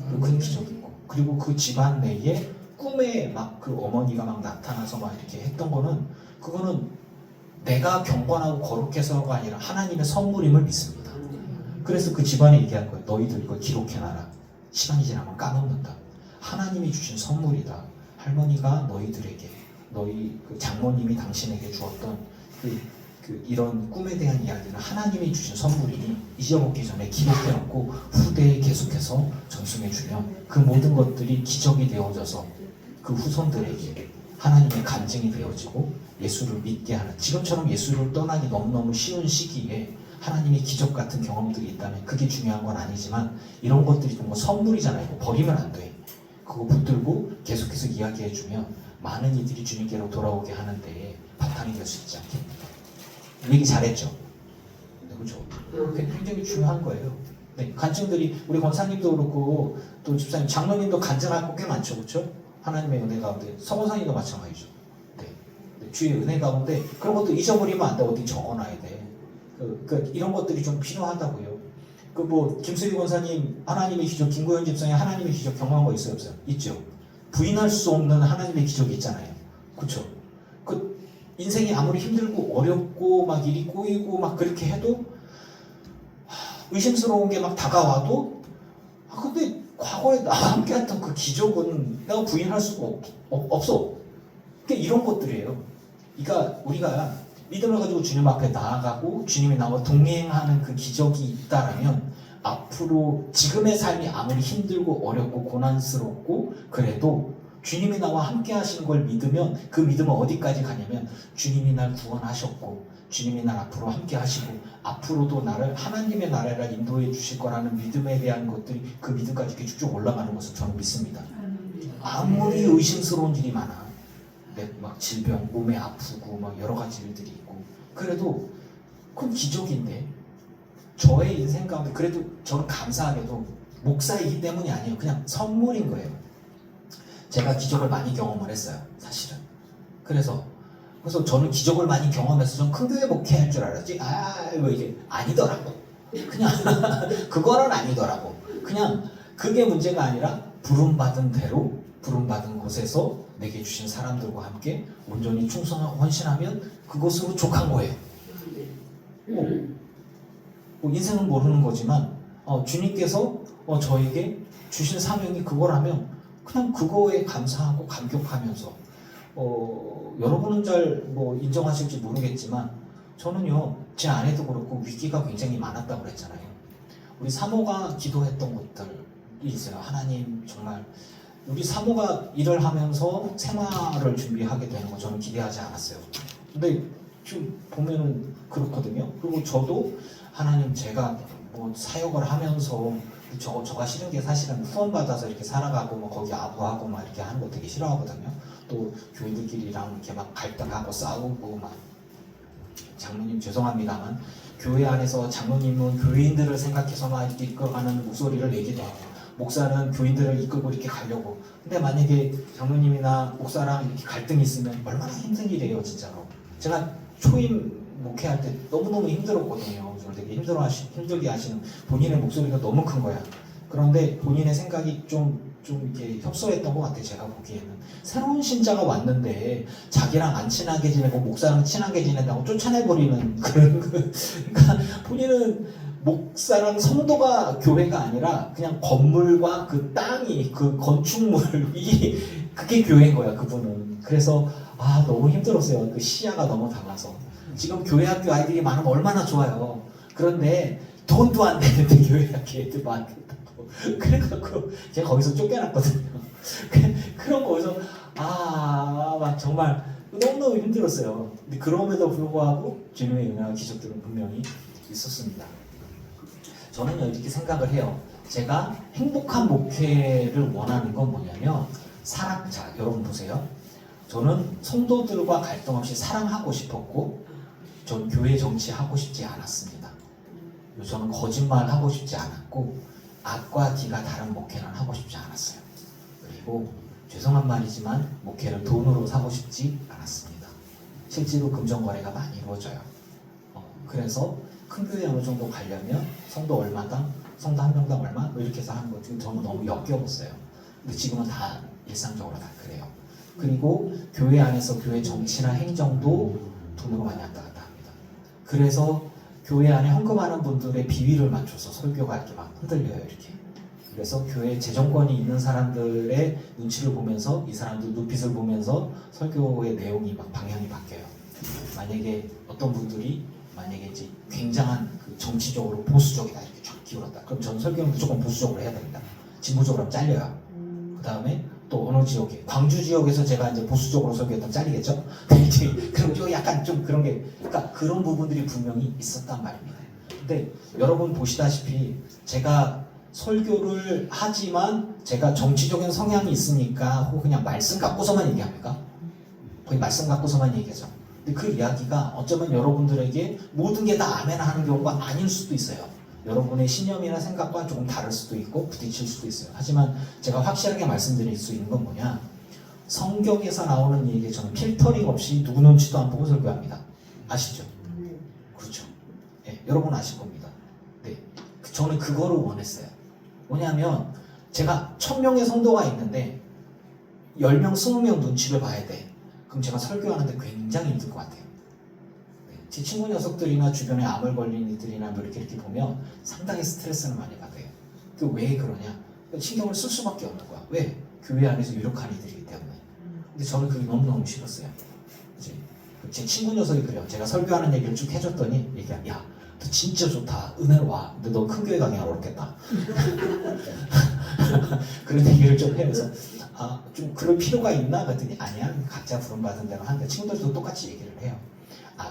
그리고 큰 기적이고, 그리고 그 집안 내에 꿈에 막 그 어머니가 막 나타나서 막 이렇게 했던 거는, 그거는 내가 경건하고 거룩해서가 아니라 하나님의 선물임을 믿습니다. 그래서 그 집안에 얘기한 거예요. 너희들 이거 기록해놔라. 시간이 지나면 까먹는다. 하나님이 주신 선물이다. 할머니가 너희들에게, 너희 그 장모님이 당신에게 주었던 이런 꿈에 대한 이야기는 하나님이 주신 선물이니 잊어먹기 전에 기록해놓고 후대에 계속해서 전송해주면 그 모든 것들이 기적이 되어져서 그 후손들에게 하나님의 간증이 되어지고 예수를 믿게 하는, 지금처럼 예수를 떠나기 너무너무 쉬운 시기에 하나님의 기적 같은 경험들이 있다면 그게 중요한 건 아니지만, 이런 것들이 좀 선물이잖아요. 버리면 안 돼. 그거 붙들고 계속해서 이야기해주면 많은 이들이 주님께로 돌아오게 하는데 바탕이 될 수 있지 않겠습니까? 얘기 잘했죠? 네, 그렇죠? 굉장히 중요한 거예요. 네, 간증들이, 우리 권사님도 그렇고 또 집사님, 장로님도 간증할 거 꽤 많죠, 그렇죠? 하나님의 은혜 가운데, 서원사님도 마찬가지죠. 네, 주의 은혜 가운데 그런 것도 잊어버리면 안 돼. 어디 적어놔야 돼. 이런 것들이 좀 필요하다고요. 김수희 권사님 하나님의 기적, 김구현 집사님 하나님의 기적 경험한 거 있어요, 없어요? 있죠. 부인할 수 없는 하나님의 기적이 있잖아요, 그렇죠? 인생이 아무리 힘들고 어렵고 막 일이 꼬이고 막 그렇게 해도 의심스러운 게 막 다가와도 근데 과거에 나와 함께했던 그 기적은 내가 부인할 수가 없어. 그러니까 이런 것들이에요. 그러니까 우리가 믿음을 가지고 주님 앞에 나아가고 주님이 나와 동행하는 그 기적이 있다라면, 앞으로 지금의 삶이 아무리 힘들고 어렵고 고난스럽고 그래도 주님이 나와 함께 하시는 걸 믿으면, 그 믿음은 어디까지 가냐면 주님이 날 구원하셨고 주님이 날 앞으로 함께 하시고 앞으로도 나를 하나님의 나라라 인도해 주실 거라는 믿음에 대한 것들이, 그 믿음까지 이렇게 쭉쭉 올라가는 것을 저는 믿습니다. 아무리 의심스러운 일이 많아, 막 질병, 몸에 아프고 막 여러 가지 일들이 있고, 그래도 그건 기적인데, 저의 인생 가운데 그래도 저는 감사하게도 목사이기 때문이 아니에요. 그냥 선물인 거예요. 제가 기적을 많이 경험을 했어요, 사실은. 그래서 저는 기적을 많이 경험해서 전 큰 교회 목회할 줄 알았지, 왜 이게 아니더라고. 그냥 그거는 아니더라고. 그냥 그게 문제가 아니라 부름받은 대로, 부름받은 곳에서 내게 주신 사람들과 함께 온전히 충성하고 헌신하면 그것으로 족한 거예요. 인생은 모르는 거지만 주님께서 저에게 주신 사명이 그거라면 그냥 그거에 감사하고 감격하면서, 여러분은 잘 인정하실지 모르겠지만 저는요, 제 아내도 그렇고 위기가 굉장히 많았다고 그랬잖아요. 우리 사모가 기도했던 것들이 있어요. 하나님, 정말 우리 사모가 일을 하면서 생활을 준비하게 되는 거 저는 기대하지 않았어요. 근데 지금 보면은 그렇거든요. 그리고 저도 하나님, 제가 사역을 하면서 저가 싫은 게 사실은 후원받아서 이렇게 살아가고 뭐 거기 아부하고 막 이렇게 하는 거 되게 싫어하거든요. 또 교인들끼리랑 이렇게 막 갈등하고 싸우고 막. 장로님 죄송합니다만 교회 안에서 장로님은 교인들을 생각해서 막 이렇게 이끌어가는 목소리를 내기도 하고 목사는 교인들을 이끌고 이렇게 가려고. 근데 만약에 장로님이나 목사랑 이렇게 갈등이 있으면 얼마나 힘든 일이에요 진짜로. 제가 초임 목회할 때 너무너무 힘들었거든요. 저를 되게 힘들게 하시는 본인의 목소리가 너무 큰 거야. 그런데 본인의 생각이 좀 이렇게 협소했던 것 같아요. 제가 보기에는 새로운 신자가 왔는데 자기랑 안 친하게 지내고 목사랑 친하게 지낸다고 쫓아내버리는 그런 그러니까 본인은 목사랑 성도가 교회가 아니라 그냥 건물과 그 땅이 그 건축물 그게 교회인 거야 그분은. 그래서 너무 힘들었어요. 그 시야가 너무 달라서. 지금 교회 학교 아이들이 많으면 얼마나 좋아요. 그런데 돈도 안 되는데 교회 학교 애들 많겠다고. 그래갖고 제가 거기서 쫓겨났거든요. 그런 거에서 막 정말 너무너무 힘들었어요. 근데 그럼에도 불구하고 주님의 은혜와 기적들은 분명히 있었습니다. 저는 이렇게 생각을 해요. 제가 행복한 목회를 원하는 건 뭐냐면 자 여러분 보세요. 저는 성도들과 갈등 없이 사랑하고 싶었고 전 교회 정치하고 싶지 않았습니다. 저는 거짓말하고 싶지 않았고 악과 D가 다른 목회는 하고 싶지 않았어요. 그리고 죄송한 말이지만 목회를 돈으로 사고 싶지 않았습니다. 실제로 금전거래가 많이 이루어져요. 그래서 큰 교회 어느 정도 가려면 성도 얼마당, 성도 한 명당 얼마 뭐 이렇게 해서 하는 거 저는 너무 역겨웠어요. 근데 지금은 다 일상적으로 다 그래요. 그리고 교회 안에서 교회 정치나 행정도 돈으로 많이 왔다 갔다 합니다. 그래서 교회 안에 헌금하는 분들의 비위를 맞춰서 설교가 이렇게 막 흔들려요. 이렇게. 그래서 교회 재정권이 있는 사람들의 눈치를 보면서 이 사람들 눈빛을 보면서 설교의 내용이 막 방향이 바뀌어요. 만약에 어떤 분들이 만약에 이제 굉장한 그 정치적으로 보수적이다 이렇게 쫙 기울었다. 그럼 전 설교는 무조건 보수적으로 해야 됩니다. 진보적으로 하면 잘려요. 그 다음에 또 어느 지역에 광주 지역에서 제가 이제 보수적으로 설교했던 잘리겠죠? 그리고 약간 좀 그런 게 그러니까 그런 부분들이 분명히 있었단 말입니다. 근데 여러분 보시다시피 제가 설교를 하지만 제가 정치적인 성향이 있으니까 혹 그냥 말씀 갖고서만 얘기합니까? 거의 말씀 갖고서만 얘기하죠. 근데 그 이야기가 어쩌면 여러분들에게 모든 게 다 아멘 하는 경우가 아닐 수도 있어요. 여러분의 신념이나 생각과 조금 다를 수도 있고 부딪힐 수도 있어요. 하지만 제가 확실하게 말씀드릴 수 있는 건 뭐냐, 성경에서 나오는 얘기에 저는 필터링 없이 누구 눈치도 안 보고 설교합니다. 아시죠? 그렇죠. 네, 여러분 아실 겁니다. 네, 저는 그거를 원했어요. 뭐냐면 제가 1000명의 성도가 있는데 10명, 20명 눈치를 봐야 돼. 그럼 제가 설교하는데 굉장히 힘들 것 같아요. 제 친구 녀석들이나 주변에 암을 걸린 이들이나 뭐 이렇게 보면 상당히 스트레스를 많이 받아요. 그 왜 그러냐? 신경을 쓸 수밖에 없는 거야. 왜? 교회 안에서 유력한 이들이기 때문에. 근데 저는 그게 너무너무 싫었어요. 이제 제 친구 녀석이 그래요. 제가 설교하는 얘기를 쭉 해줬더니 얘기야, 야, 너 진짜 좋다. 은혜로 와. 근데 너 큰 교회 가긴 어렵겠다. 그런 얘기를 좀 해서 좀 그럴 필요가 있나? 그랬더니 아니야. 각자 부름받은 대로 하는데 친구들도 똑같이 얘기를 해요.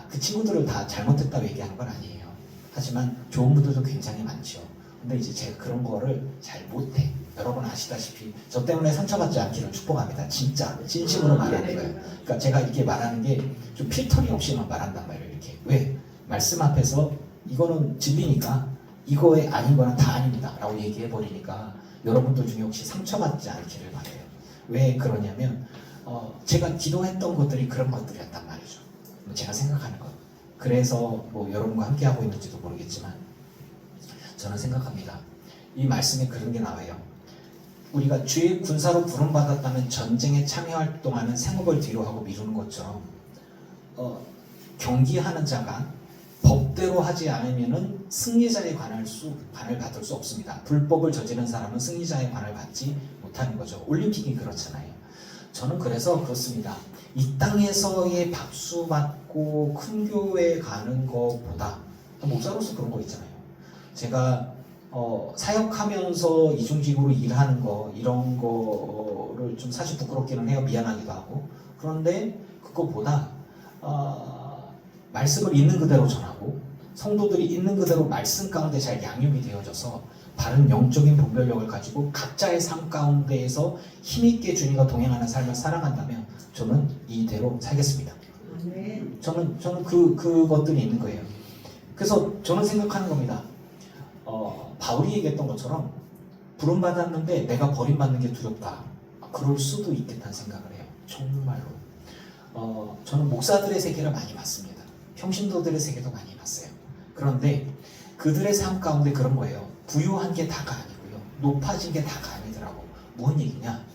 그 친구들을 다 잘못했다고 얘기하는 건 아니에요. 하지만 좋은 분들도 굉장히 많죠. 근데 이제 제가 그런 거를 잘 못해. 여러분 아시다시피 저 때문에 상처받지 않기를 축복합니다. 진짜 진심으로 말하는 거예요. 그러니까 제가 이렇게 말하는 게 좀 필터링 없이만 말한단 말이에요. 이렇게. 왜? 말씀 앞에서 이거는 진리니까 이거에 아닌 거는 다 아닙니다 라고 얘기해 버리니까 여러분들 중에 혹시 상처받지 않기를 바래요. 왜 그러냐면 제가 기도했던 것들이 그런 것들이었단 말이죠. 제가 생각하는 것. 그래서 뭐 여러분과 함께 하고 있는지도 모르겠지만 저는 생각합니다. 이 말씀에 그런 게 나와요. 우리가 주의 군사로 부름받았다면 전쟁에 참여할 동안은 생업을 뒤로 하고 미루는 것처럼 경기하는 자가 법대로 하지 않으면은 승리자의 관을 받을 수 없습니다. 불법을 저지른 사람은 승리자의 관을 받지 못하는 거죠. 올림픽이 그렇잖아요. 저는 그래서 그렇습니다. 이 땅에서의 박수 받고 큰 교회 가는 것보다 목사로서 그런 거 있잖아요. 제가 사역하면서 이중직으로 일하는 거 이런 거를 좀 사실 부끄럽기는 해요. 미안하기도 하고. 그런데 그거보다 말씀을 있는 그대로 전하고 성도들이 있는 그대로 말씀 가운데 잘 양육이 되어져서 바른 영적인 분별력을 가지고 각자의 삶 가운데에서 힘있게 주님과 동행하는 삶을 살아간다면 저는 이대로 살겠습니다. 저는 그것들이 있는 거예요. 그래서 저는 생각하는 겁니다. 바울이 얘기했던 것처럼 부름받았는데 내가 버림받는 게 두렵다. 그럴 수도 있겠다는 생각을 해요. 정말로. 저는 목사들의 세계를 많이 봤습니다. 평신도들의 세계도 많이 봤어요. 그런데 그들의 삶 가운데 그런 거예요. 부유한 게 다가 아니고요. 높아진 게 다가 아니더라고. 뭔 얘기냐?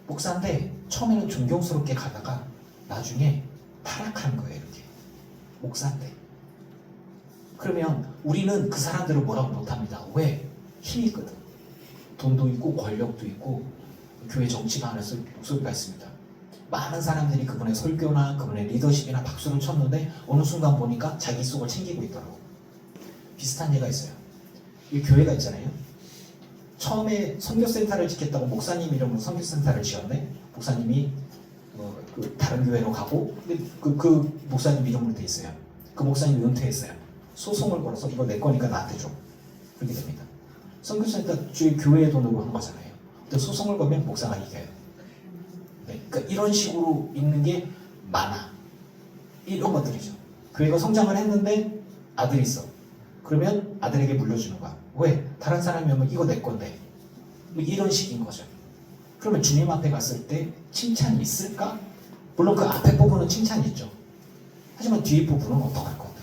목사인데 처음에는 존경스럽게 가다가 나중에 타락하는 거예요. 이렇게. 목사인데. 그러면 우리는 그 사람들을 뭐라고 못합니다. 왜? 힘이 있거든. 돈도 있고 권력도 있고 교회 정치가 안에서 목소리가 있습니다. 많은 사람들이 그분의 설교나 그분의 리더십이나 박수를 쳤는데 어느 순간 보니까 자기 속을 챙기고 있더라고. 비슷한 예가 있어요. 이 교회가 있잖아요. 처음에 선교센터를 짓겠다고 목사님 이름으로 선교센터를 지었네. 목사님이 다른 교회로 가고 근데 그 목사님 이름으로 돼 있어요. 그 목사님이 은퇴했어요. 소송을 걸어서 이거 내 거니까 나한테 줘. 그렇게 됩니다. 선교센터 주의 교회의 돈으로 한 거잖아요. 근데 소송을 걸면 목사가 이겨요. 네, 그러니까 이런 식으로 있는 게 많아. 이런 것들이죠. 교회가 성장을 했는데 아들이 있어. 그러면 아들에게 물려주는 거야. 왜? 다른 사람이 오면 이거 내 건데. 뭐 이런 식인 거죠. 그러면 주님 앞에 갔을 때 칭찬이 있을까? 물론 그 앞에 부분은 칭찬이 있죠. 하지만 뒤에 부분은 어떡할 건데?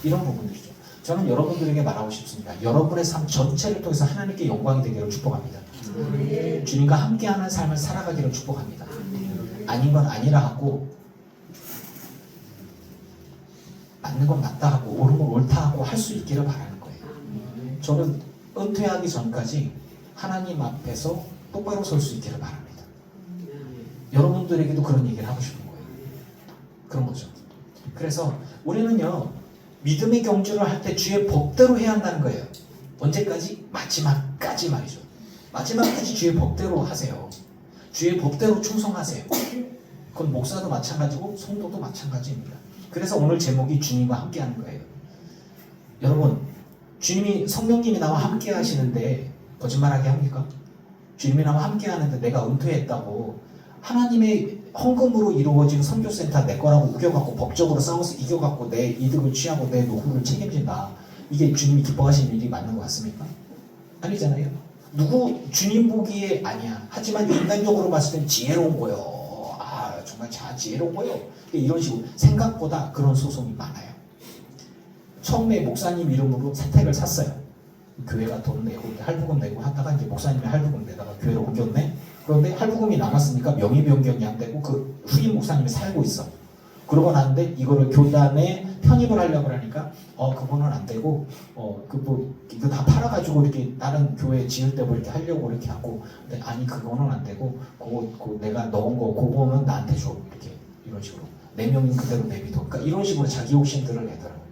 이런 부분들이죠. 저는 여러분들에게 말하고 싶습니다. 여러분의 삶 전체를 통해서 하나님께 영광이 되기를 축복합니다. 주님과 함께하는 삶을 살아가기를 축복합니다. 아닌 건 아니라 하고 맞는 건 맞다 하고 옳은 건 옳다 하고 할 수 있기를 바라는 거예요. 저는 은퇴하기 전까지 하나님 앞에서 똑바로 설 수 있기를 바랍니다. 여러분들에게도 그런 얘기를 하고 싶은 거예요. 그런 거죠. 그래서 우리는요 믿음의 경주를 할 때 주의 법대로 해야 한다는 거예요. 언제까지? 마지막까지 말이죠. 마지막까지 주의 법대로 하세요. 주의 법대로 충성하세요. 그건 목사도 마찬가지고 성도도 마찬가지입니다. 그래서 오늘 제목이 주님과 함께하는 거예요. 여러분, 주님이 성령님이 나와 함께 하시는데 거짓말하게 합니까? 주님이 나와 함께 하는데 내가 은퇴했다고 하나님의 헌금으로 이루어진 선교센터 내 거라고 우겨갖고 법적으로 싸워서 이겨갖고 내 이득을 취하고 내 노후를 책임진다. 이게 주님이 기뻐하시는 일이 맞는 것 같습니까? 아니잖아요. 주님 보기에 아니야. 하지만 인간적으로 봤을 땐 지혜로운 거요. 정말 지혜로운 거요. 이런 식으로 생각보다 그런 소송이 많아요. 처음에 목사님 이름으로 사택을 샀어요. 교회가 돈 내고 할부금 내고 하다가 이제 목사님이 할부금 내다가 교회로 옮겼네. 그런데 할부금이 남았으니까 명의 변경이 안 되고 그 후임 목사님이 살고 있어. 그러고 나는데 이거를 교단에 편입을 하려고 하니까 그거는 안 되고 이거 다 팔아가지고 이렇게 다른 교회 지을 때 뭐 이렇게 하려고 이렇게 하고 근데 아니 그거는 안 되고 그거 내가 넣은 거 그거는 나한테 줘 이렇게 이런 식으로 내 명인 그대로 내비둬. 그러니까 이런 식으로 자기 욕심들을 내더라고요.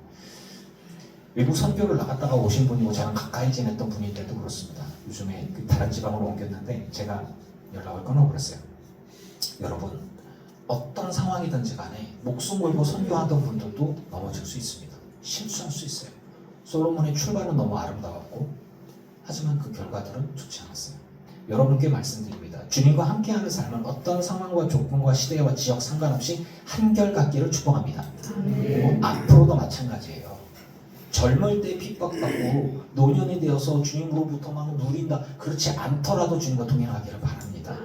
외국 선교를 나갔다가 오신 분이고 저랑 가까이 지냈던 분인데도 그렇습니다. 요즘에 다른 지방으로 옮겼는데 제가 연락을 끊어버렸어요. 여러분 어떤 상황이든지 간에 목숨 걸고 선교하던 분들도 넘어질 수 있습니다. 실수할 수 있어요. 솔로몬의 출발은 너무 아름다웠고 하지만 그 결과들은 좋지 않았어요. 여러분께 말씀드립니다. 주님과 함께하는 삶은 어떤 상황과 조건과 시대와 지역 상관없이 한결같기를 축복합니다. 그리고 앞으로도 마찬가지예요. 젊을 때 핍박받고 노년이 되어서 주님으로부터 막 누린다. 그렇지 않더라도 주님과 동행하기를 바랍니다.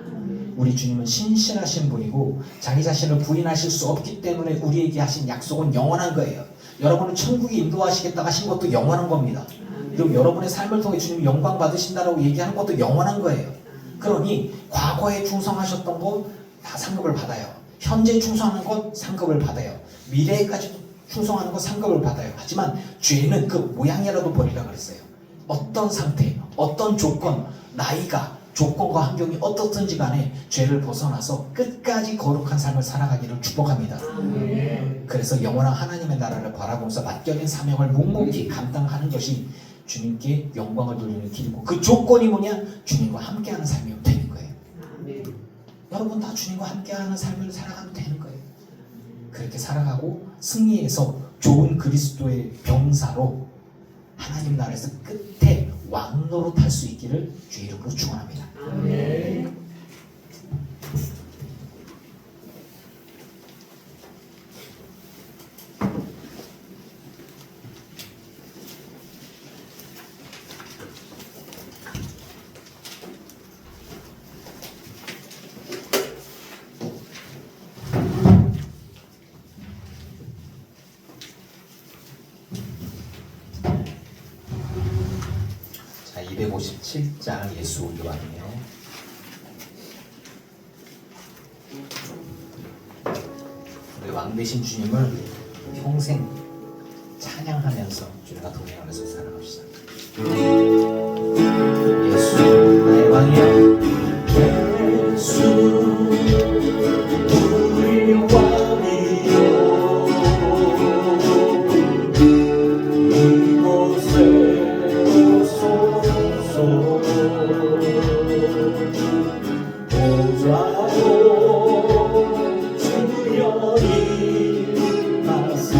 우리 주님은 신실하신 분이고 자기 자신을 부인하실 수 없기 때문에 우리에게 하신 약속은 영원한 거예요. 여러분은 천국에 인도하시겠다고 하신 것도 영원한 겁니다. 그리고 여러분의 삶을 통해 주님이 영광 받으신다라고 얘기하는 것도 영원한 거예요. 그러니 과거에 충성하셨던 것 다 상급을 받아요. 현재 충성하는 것 상급을 받아요. 미래까지도 충성하는 것 상급을 받아요. 하지만 죄는 그 모양이라도 버리라 그랬어요. 어떤 상태, 어떤 조건, 나이가, 조건과 환경이 어떻든지 간에 죄를 벗어나서 끝까지 거룩한 삶을 살아가기를 축복합니다. 그래서 영원한 하나님의 나라를 바라보면서 맡겨진 사명을 묵묵히 감당하는 것이 주님께 영광을 돌리는 길이고 그 조건이 뭐냐? 주님과 함께하는 삶이면 되는 거예요. 여러분 다 주님과 함께하는 삶을 살아가면 되는 거예요. 그렇게 살아가고 승리해서 좋은 그리스도의 병사로 하나님 나라에서 끝에 왕노릇할 수 있기를 주의 이름으로 축원합니다. 자, 257장 예수 우리 왕이요. 우리 왕 되신 주님을 평생 찬양하면서 주님과 동행하면서 살아갑시다. 예수 나의 왕이여, 예수 우리 왕이여, 이곳에 오소서. 보좌로 주여 임하사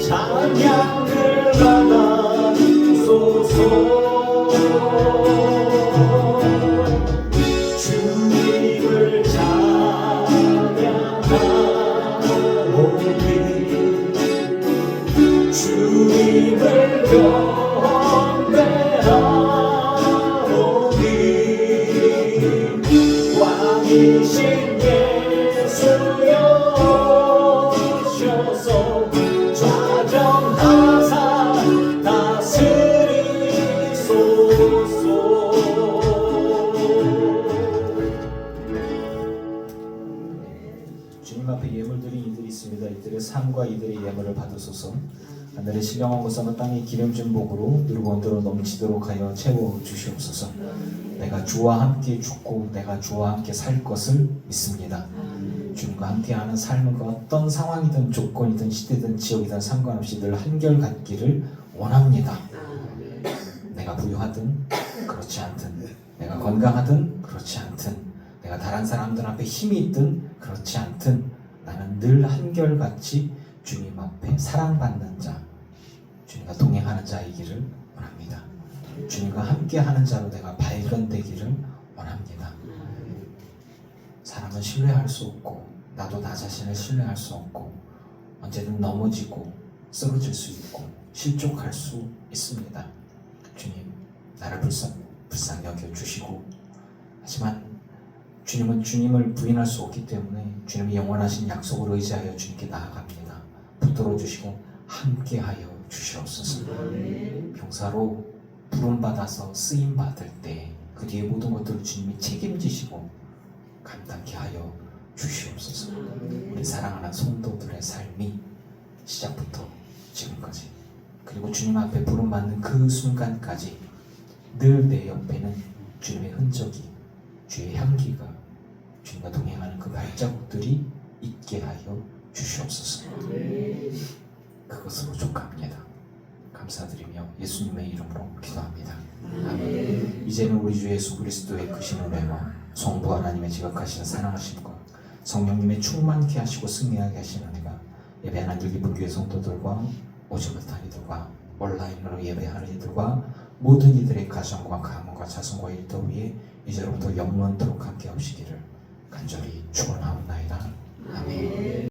찬양을 받아주소서. 주님을 찬양하오니 주님을 경배하오니 왕이신 예수여 오셔서 좌정하사 다스리소서. 주님 앞에 예물 드린 이들이 있습니다. 이들의 삶과 이들의 예물을 받으소서. 하늘의 신령한 곳사는 땅의 기름진 복으로 누르고 온도로 넘치도록 하여 채워 주시옵소서. 내가 주와 함께 죽고 내가 주와 함께 살 것을 믿습니다. 주님과 함께하는 삶은 그 어떤 상황이든 조건이든 시대든 지역이든 상관없이 늘 한결같기를 원합니다. 내가 부유하든 그렇지 않든, 내가 건강하든 그렇지 않든, 내가 다른 사람들 앞에 힘이 있든 그렇지 않든, 나는 늘 한결같이 주님 앞에 사랑받는 자, 주님과 동행하는 자이기를 원합니다. 주님과 함께하는 자로 내가 발견되기를 원합니다. 사람은 신뢰할 수 없고 나도 나 자신을 신뢰할 수 없고 언제든 넘어지고 쓰러질 수 있고 실족할 수 있습니다. 주님, 나를 불쌍히 여겨주시고, 하지만 주님은 주님을 부인할 수 없기 때문에 주님이 영원하신 약속을 의지하여 주님께 나아갑니다. 붙들어 주시고 함께하여 주시옵소서. 병사로 부름받아서 쓰임받을 때 그 뒤에 모든 것들을 주님이 책임지시고 감당케 하여 주시옵소서. 우리 사랑하는 성도들의 삶이 시작부터 지금까지, 그리고 주님 앞에 부름받는 그 순간까지 늘 내 옆에는 주님의 흔적이, 주의 향기가, 주님과 동행하는 그 발자국들이 있게 하여 주시옵소서. 그것으로 족합니다. 감사드리며 예수님의 이름으로 기도합니다. 아멘. 이제는 우리 주 예수 그리스도의 크신 은혜와 성부 하나님의 지각하시는 사랑하심과 성령님의 충만케 하시고 승리하게 하시는 은혜가 예배하는 일기분 교회 성도들과 오직 못한 이들과 온라인으로 예배하는 이들과 모든 이들의 가정과 가문과 자손과 일터 위에 이제로부터 영원토록 함께 하시기를 간절히 축원하옵나이다. 아멘.